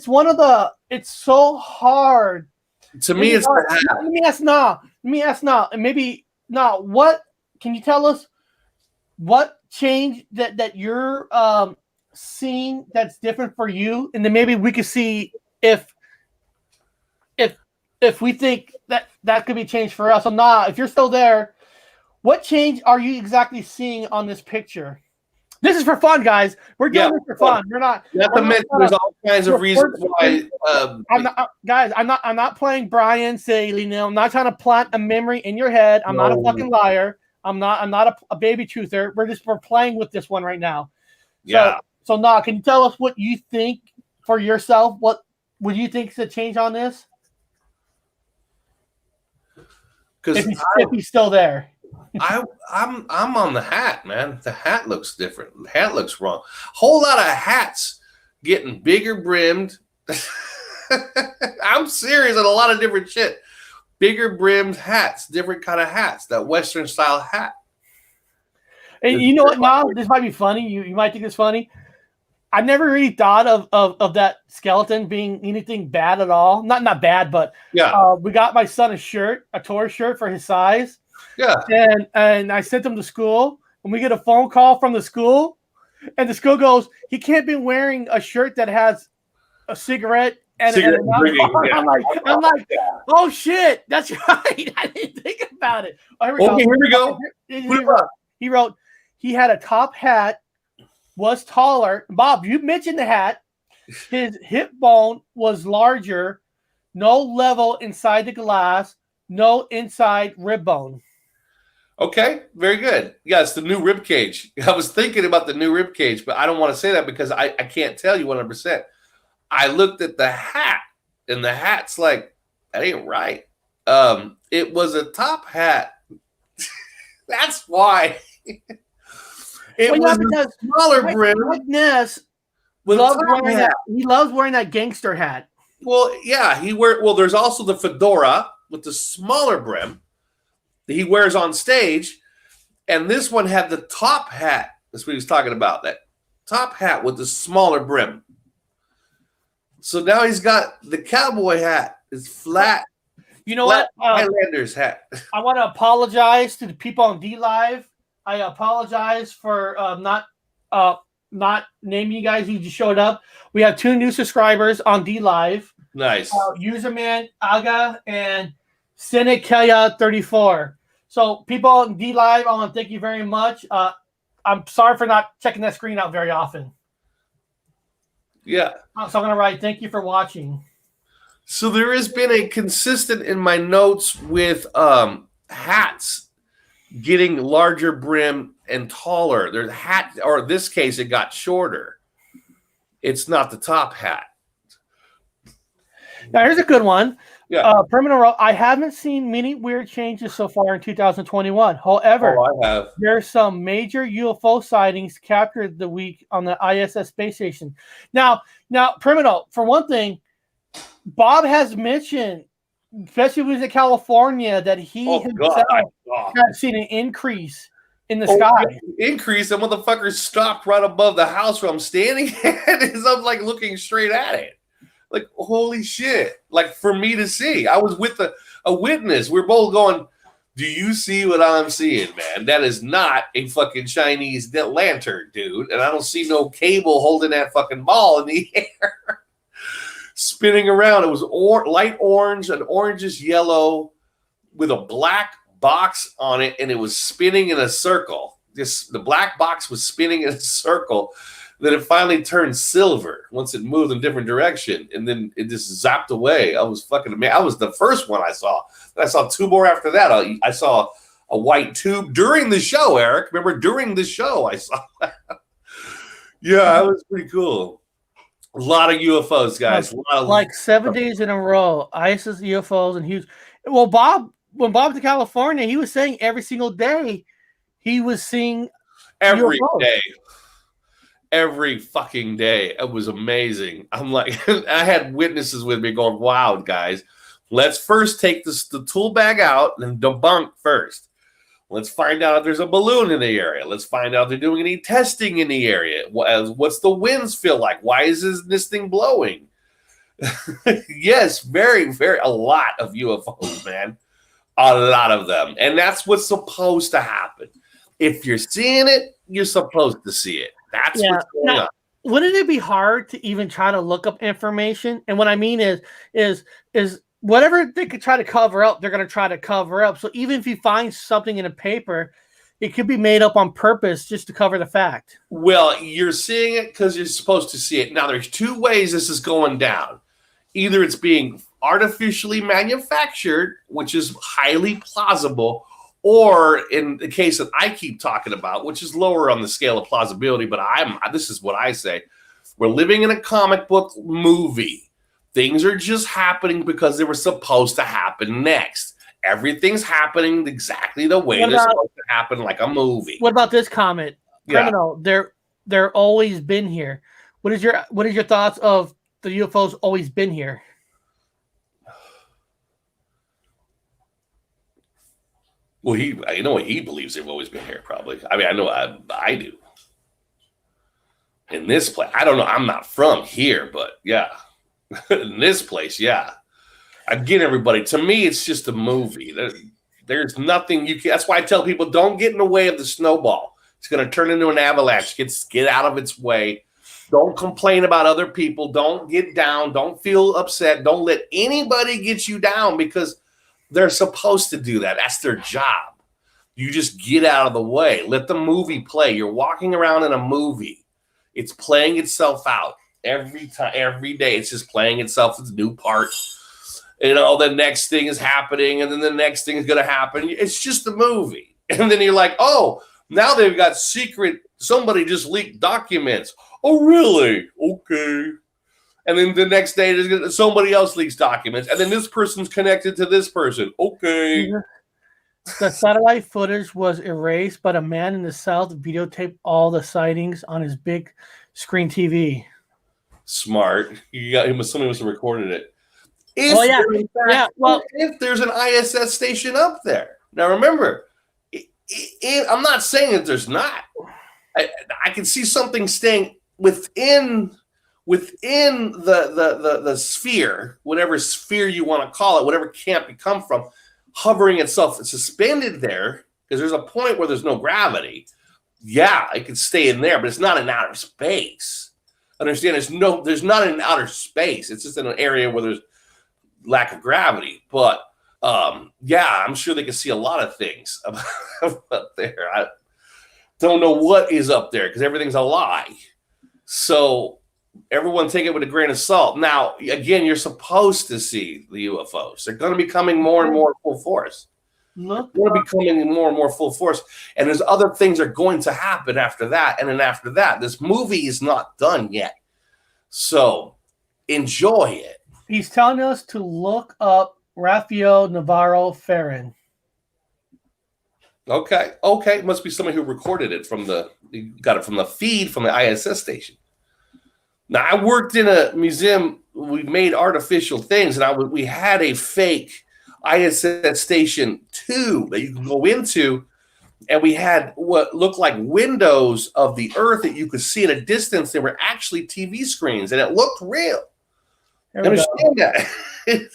one of the. It's so hard. To me, it's hard. Let me ask now, and maybe now. What can you tell us? What change that you're seeing that's different for you, and then maybe we could see if we think that could be changed for us. So now, if you're still there. What change are you exactly seeing on this picture? This is for fun, guys. We're doing this for fun. We're not. There's all kinds of reasons why. I'm not playing Brian Saley. I'm not trying to plant a memory in your head. I'm not a fucking liar. I'm not a baby truther. We're playing with this one right now. So now, can you tell us what you think for yourself? What would you think is a change on this? If he's still there. I'm on the hat, man. The hat looks different. The hat looks wrong. Whole lot of hats getting bigger brimmed. I'm serious on a lot of different shit. Bigger brimmed hats, different kind of hats. That Western style hat. And you know what, Mom? This might be funny. You might think it's funny. I never really thought of that skeleton being anything bad at all. Not bad, but yeah. We got my son a tour shirt for his size. Yeah. And I sent him to school, and we get a phone call from the school, and the school goes, he can't be wearing a shirt that has a cigarette and I'm like, oh shit, that's right. I didn't think about it. Oh, here we go. He wrote he had a top hat, was taller. Bob, you mentioned the hat. His hip bone was larger, no level inside the glass, no inside rib bone. Okay, very good. Yeah, it's the new rib cage. I was thinking about the new rib cage, but I don't want to say that because I can't tell you 100%. I looked at the hat, and the hat's like, that ain't right. It was a top hat. That's why. It was a smaller brim. Ness loves wearing that. He loves wearing that gangster hat. Well, yeah, there's also the fedora with the smaller brim that he wears on stage, and this one had the top hat. That's what he was talking about. That top hat with the smaller brim. So now he's got the cowboy hat. It's flat. You know what? Highlander's hat. I want to apologize to the people on D Live. I apologize for not naming you guys who just showed up. We have 2 new subscribers on D Live. Nice. Userman Aga and Senekeya 34. So people on D Live, I want to thank you very much. I'm sorry for not checking that screen out very often. Yeah. So I'm going to write, thank you for watching. So there has been a consistent in my notes with hats getting larger brim and taller. There's hat, or in this case, it got shorter. It's not the top hat. Now, here's a good one. Yeah. Permanent. I haven't seen many weird changes so far in 2021. However, I have. There's some major UFO sightings captured the week on the ISS space station. Now, Permanent, for one thing, Bob has mentioned, especially when he was in California, that he himself has seen an increase in the sky. Increase, the motherfucker stopped right above the house where I'm standing at. I'm like looking straight at it. Like, holy shit. Like, for me to see. I was with a witness. We're both going, do you see what I'm seeing, man? That is not a fucking Chinese lantern, dude. And I don't see no cable holding that fucking ball in the air. Spinning around. It was light orange, an orangish yellow with a black box on it, and it was spinning in a circle. The black box was spinning in a circle. Then it finally turned silver once it moved in a different direction, and then it just zapped away. I was fucking amazed. I was the first one I saw. Then I saw 2 more after that. I saw a white tube during the show, Eric. Remember, during the show, I saw that. Yeah, it was pretty cool. A lot of UFOs, guys. Like 7 days in a row, ISIS, UFOs, and huge. Well, when Bob went to California, he was saying every single day he was seeing every UFOs. day. Every fucking day. It was amazing. I'm like, I had witnesses with me going, wow, guys, let's first take the tool bag out and debunk first. Let's find out if there's a balloon in the area. Let's find out if they're doing any testing in the area. What's the winds feel like? Why is this thing blowing? Yes, very, very, a lot of UFOs, man. A lot of them. And that's what's supposed to happen. If you're seeing it, you're supposed to see it. That's what's going on. Wouldn't it be hard to even try to look up information? And what I mean is whatever they could try to cover up, they're going to try to cover up. So even if you find something in a paper, it could be made up on purpose just to cover the fact. Well, you're seeing it because you're supposed to see it. Now, there's 2 ways this is going down. Either it's being artificially manufactured, which is highly plausible, or in the case that I keep talking about, which is lower on the scale of plausibility, but this is what I say. We're living in a comic book movie. Things are just happening because they were supposed to happen next. everything's happening exactly the way they're supposed to happen, like a movie. What about this comment? Criminal, they're always been here. What is your thoughts of the UFOs always been here? Well, I know he believes they've always been here, probably. I mean, I know I do. In this place, I don't know. I'm not from here, but yeah. In this place, yeah. Again, everybody, to me, it's just a movie. There's nothing you can. That's why I tell people, don't get in the way of the snowball. It's going to turn into an avalanche. Get out of its way. Don't complain about other people. Don't get down. Don't feel upset. Don't let anybody get you down because they're supposed to do that. That's their job. You just get out of the way. Let the movie play. You're walking around in a movie. It's playing itself out every time, every day. It's just playing itself. It's a new part. The next thing is happening, and then the next thing is going to happen. It's just a movie. And then you're like, oh, now they've got somebody just leaked documents. Oh, really? Okay. And then the next day, somebody else leaks documents. And then this person's connected to this person. Okay. The satellite footage was erased, but a man in the South videotaped all the sightings on his big screen TV. Smart. Somebody must have recorded it. If there's an ISS station up there. Now, remember, I'm not saying that there's not. I can see something staying within the sphere, whatever sphere you want to call it, whatever camp you come from, hovering itself suspended there, because there's a point where there's no gravity. Yeah, it could stay in there, but it's not in outer space. Understand? There's not in outer space. It's just in an area where there's lack of gravity. But I'm sure they can see a lot of things up there. I don't know what is up there because everything's a lie. So everyone take it with a grain of salt. Now, again, you're supposed to see the UFOs. They're going to be coming more and more full force. They're going to be coming more and more full force. And there's other things that are going to happen after that. And then after that, this movie is not done yet. So enjoy it. He's telling us to look up Rafael Navarro Ferrin. Okay. It must be somebody who recorded it got it from the feed from the ISS station. Now, I worked in a museum. We made artificial things, and we had a fake ISS station 2 that you could go into, and we had what looked like windows of the Earth that you could see at a distance. They were actually TV screens, and it looked real. Understand that?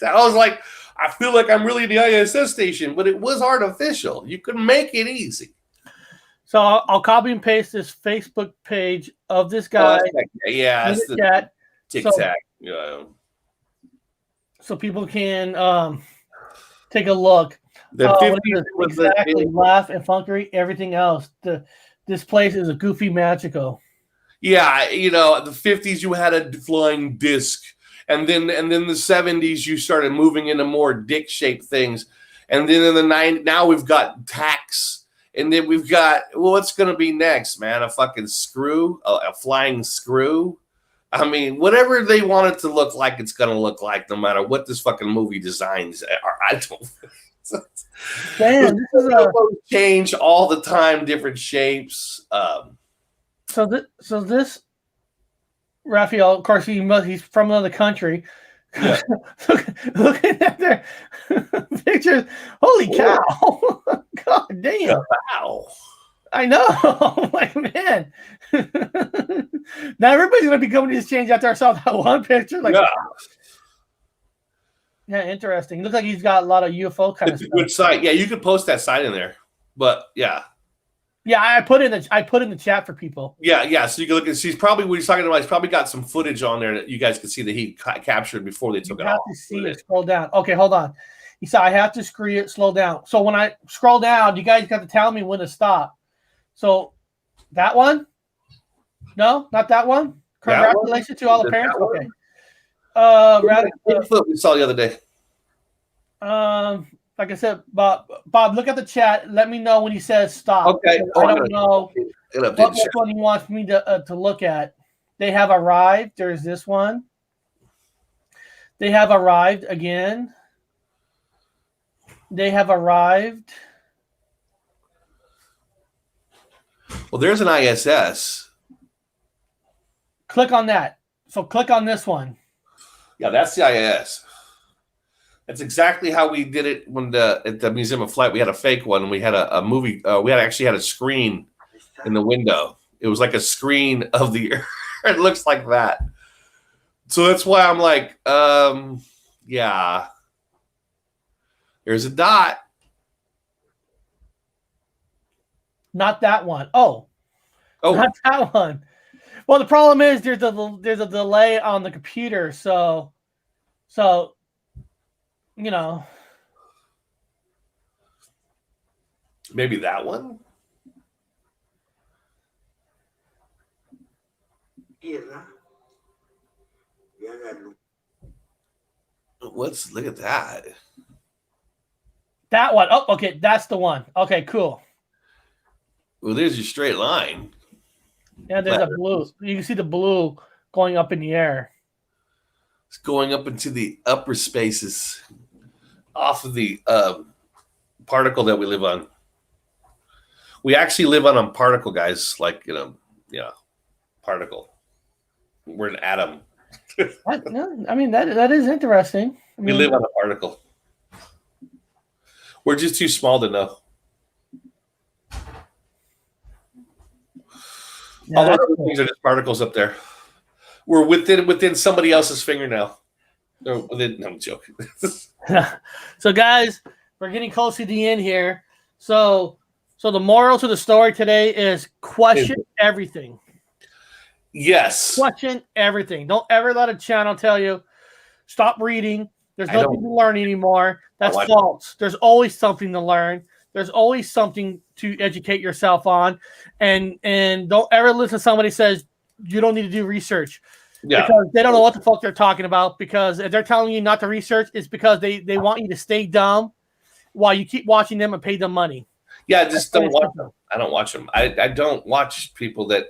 I was like, I feel like I'm really the ISS station, but it was artificial. You could make it easy. So I'll copy and paste this Facebook page of this guy. That's the chat. Tic-tac. So people can take a look. Exactly. Laugh and funkery, everything else. This place is a goofy magical. Yeah, the 50s you had a flying disc. And then the 70s, you started moving into more dick-shaped things. And then in the 90s, now we've got tacks. And then we've got, what's going to be next, man? A fucking screw? A flying screw? I mean, whatever they want it to look like, it's going to look like, no matter what this fucking movie designs are. I don't... Damn, this is change all the time, different shapes. So this... Raphael, of course, he's from another country. Yeah. Looking at their pictures, holy cow! God damn! Wow! I know. I'm like, man. Now everybody's gonna be coming to this change after I saw that one picture. Like, yeah, interesting. It looks like he's got a lot of UFO kind of stuff. Good site. Yeah, you could post that site in there. But yeah. Yeah, I put in the chat for people. Yeah. So you can look at. He's probably what he's talking about. He's probably got some footage on there that you guys can see that he captured before they took it off. You have to see it. Scroll down. Okay, hold on. He said I have to slow down. So when I scroll down, you guys got to tell me when to stop. So that one? No, not that one. Congratulations to all the parents. Okay. We saw the other day. Like I said, Bob, look at the chat. Let me know when he says stop. Okay. I don't know which one he wants me to look at. They have arrived. There's this one. They have arrived again. They have arrived. Well, there's an ISS. Click on that. So click on this one. Yeah, that's the ISS. That's exactly how we did it when at the Museum of Flight. We had a fake one. And we had a movie. We actually had a screen in the window. It was like a screen of the Earth. It looks like that. So that's why I'm like, yeah. There's a dot. Not that one. Oh, not that one. Well, the problem is there's a delay on the computer, so you know. Maybe that one. Look at that. That one. Oh, okay, that's the one. Okay, cool. Well, there's your straight line. Yeah, there's a blue. You can see the blue going up in the air. It's going up into the upper spaces off of the particle that we live on. We actually live on a particle, guys. Like, particle. We're an atom. I mean, that is interesting. We live on a particle. We're just too small to know. Yeah, all the other things are just particles up there. We're within somebody else's fingernail. No, I'm joking. So, guys, we're getting close to the end here. So the moral to the story today is question everything. Yes. Question everything. Don't ever let a channel tell you, stop reading. There's nothing to learn anymore. That's false. There's always something to learn. There's always something to educate yourself on. And don't ever listen to somebody says you don't need to do research. Yeah. Because they don't know what the fuck they're talking about. Because if they're telling you not to research, it's because they want you to stay dumb while you keep watching them and pay them money. Yeah, just don't watch them. I don't watch them. I don't watch people that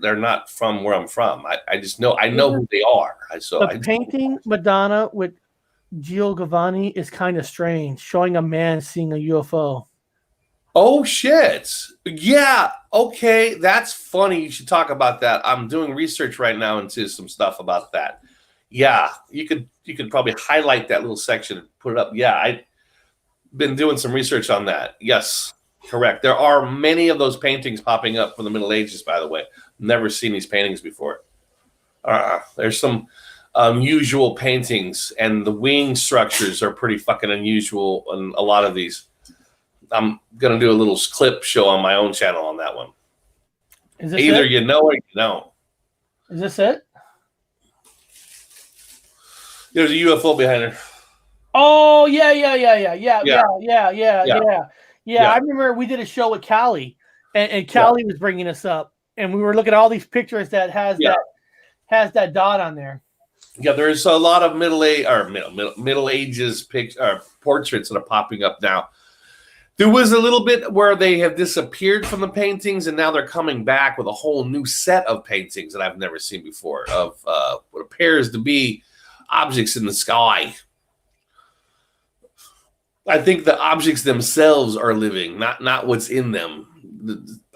they're not from where I'm from. I just know who they are. Painting Madonna with Gio Giovanni is kind of strange, showing a man seeing a UFO. Oh shit! Yeah, okay, that's funny. You should talk about that. I'm doing research right now into some stuff about that. Yeah, you could probably highlight that little section and put it up. Yeah, I've been doing some research on that. Yes, correct. There are many of those paintings popping up from the Middle Ages. By the way, never seen these paintings before. There's some unusual paintings, and the wing structures are pretty fucking unusual in a lot of these. I'm going to do a little clip show on my own channel on that one. Is this Either it? you know or you don't. Is this it? There's a UFO behind her. Oh, yeah. I remember we did a show with Callie, and Callie was bringing us up, and we were looking at all these pictures that has that dot on there. Yeah, there's a lot of Middle Ages portraits that are popping up now. There was a little bit where they have disappeared from the paintings, and now they're coming back with a whole new set of paintings that I've never seen before of what appears to be objects in the sky. I think the objects themselves are living, not what's in them.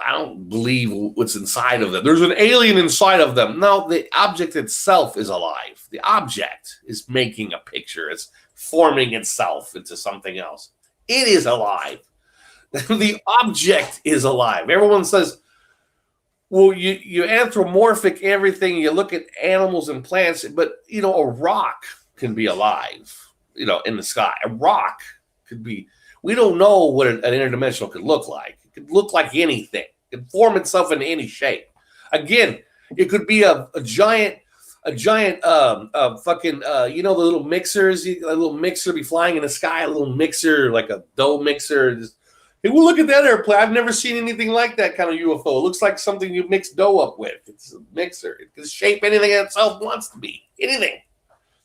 I don't believe what's inside of them. There's an alien inside of them. No, the object itself is alive. The object is making a picture. It's forming itself into something else. It is alive. The object is alive. Everyone says, well, you anthropomorphic everything. You look at animals and plants, but, a rock can be alive, in the sky. A rock could be, we don't know what an interdimensional could look like. It could look like anything. It could form itself into any shape. Again, it could be a giant fucking, the little mixers, a little mixer be flying in the sky, a little mixer, like a dough mixer. Hey, well, look at that airplane. I've never seen anything like that kind of UFO. It looks like something you mix dough up with. It's a mixer. It can shape anything it itself wants to be. Anything.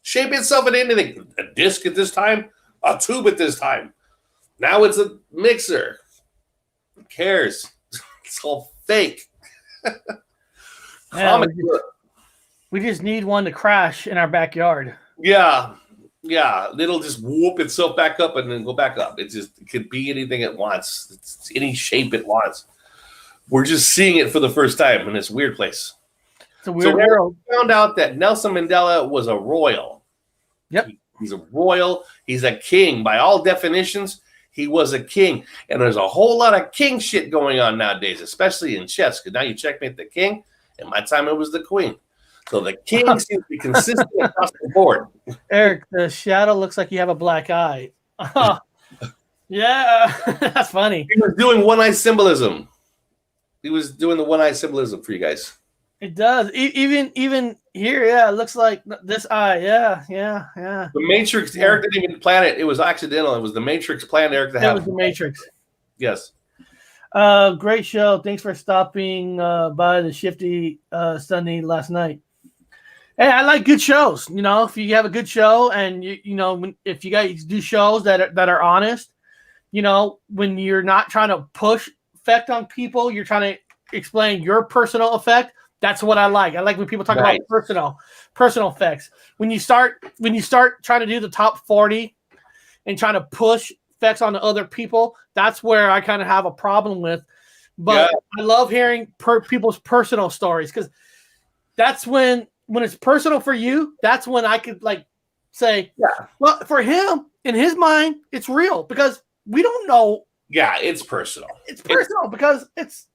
Shape itself into anything. A disc at this time, a tube at this time. Now it's a mixer. Who cares? It's all fake. We just need one to crash in our backyard. Yeah. Yeah, it'll just whoop itself back up and then go back up. It could be anything it wants. It's any shape it wants. We're just seeing it for the first time in this weird place. It's a weird world. We found out that Nelson Mandela was a royal. Yep. He's a royal. He's a king. By all definitions, he was a king. And there's a whole lot of king shit going on nowadays, especially in chess, because now you checkmate the king. In my time, it was the queen. So the king seems to be consistent across the board. Eric, the shadow looks like you have a black eye. Yeah, that's funny. He was doing one-eye symbolism. He was doing the one-eye symbolism for you guys. It does. Even here, yeah, it looks like this eye. Yeah. The Matrix, Eric didn't even plan it. It was accidental. It was the Matrix plan, Eric, to have. It was the Matrix. Yes. Great show. Thanks for stopping by the Shifty Sunday last night. Hey, I like good shows. You know, if you have a good show and if you guys do shows that are honest, you know, when you're not trying to push effect on people, you're trying to explain your personal effect. That's what I like. I like when people talk about personal effects. When you start trying to do the top 40 and trying to push effects on other people, that's where I kind of have a problem with. But I love hearing people's personal stories, because that's when it's personal for you, that's when I could say, well, for him, in his mind, it's real, because we don't know. Yeah, it's personal. It's personal because it's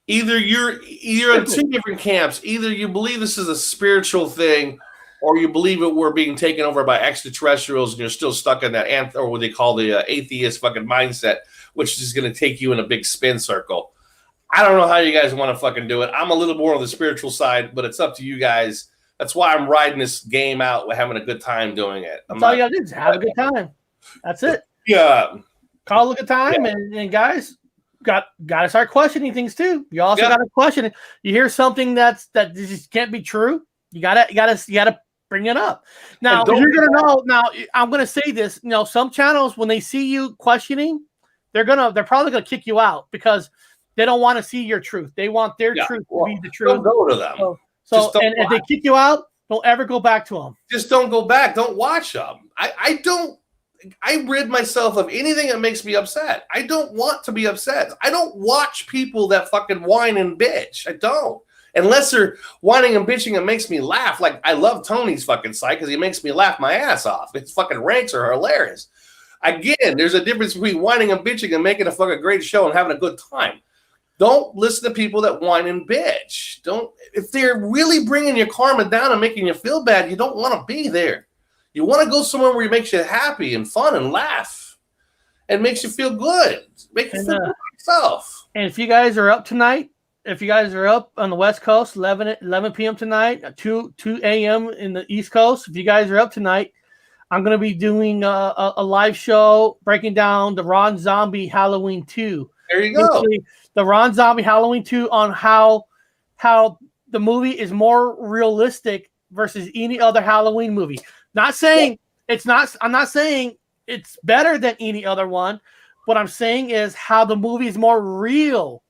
either you're in two different camps. Either you believe this is a spiritual thing, or you believe it we're being taken over by extraterrestrials and you're still stuck in that or what they call the atheist fucking mindset, which is going to take you in a big spin circle. I don't know how you guys want to fucking do it. I'm a little more on the spiritual side, but it's up to you guys. That's why I'm riding this game out. We're having a good time doing it. That's all you gotta do is have a good time. That's it. Yeah. Call it a good time, and guys got to start questioning things too. You also got to question it. You hear something that just can't be true. You gotta bring it up. Now you're gonna know. Now I'm gonna say this. You know, some channels, when they see you questioning, they're probably gonna kick you out, because they don't want to see your truth. They want their truth to be the truth. Don't go to them. So and if they kick you out, don't ever go back to them. Just don't go back. Don't watch them. I rid myself of anything that makes me upset. I don't want to be upset. I don't watch people that fucking whine and bitch. I don't. Unless they're whining and bitching and makes me laugh. Like, I love Tony's fucking site because he makes me laugh my ass off. His fucking ranks are hilarious. Again, there's a difference between whining and bitching and making a fucking great show and having a good time. Don't listen to people that whine and bitch. If they're really bringing your karma down and making you feel bad, you don't want to be there. You want to go somewhere where it makes you happy and fun and laugh and makes you feel good. Make you feel good yourself. And if you guys are up tonight, if you guys are up on the West Coast, 11 p.m. tonight, 2 a.m. in the East Coast, if you guys are up tonight, I'm going to be doing a live show breaking down the Ron Zombie Halloween 2. There you go. The Ron Zombie Halloween 2 on how the movie is more realistic versus any other Halloween movie. Not saying it's not. I'm not saying it's better than any other one. What I'm saying is how the movie is more real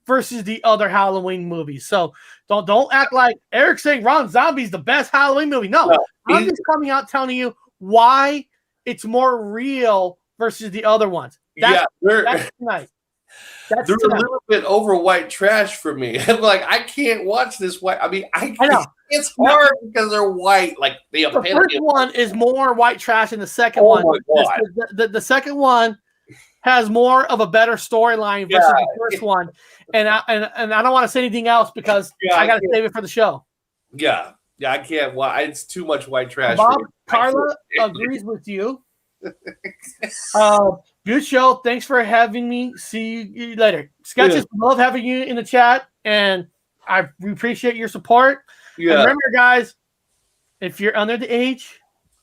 versus the other Halloween movies. So don't act like Eric's saying Ron Zombie's the best Halloween movie. No, I'm just coming out telling you why it's more real versus the other ones. That's tonight. They're a little bit over white trash for me. Like, I can't watch this white. I mean, I know. It's hard because they're white. Like the first one is more white trash than the second one. The second one has more of a better storyline versus the first one. And I don't want to say anything else because I got to save it for the show. Yeah, I can't. It's too much white trash. Bob, Carla agrees with you. Good show. Thanks for having me. See you later. Sketches, love having you in the chat, and we appreciate your support. Yeah. And remember, guys, if you're under the age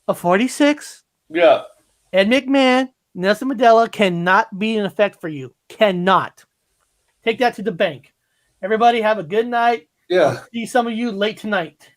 of 46, Ed McMahon, Nelson Mandela cannot be in effect for you. Cannot. Take that to the bank. Everybody have a good night. Yeah. I'll see some of you late tonight.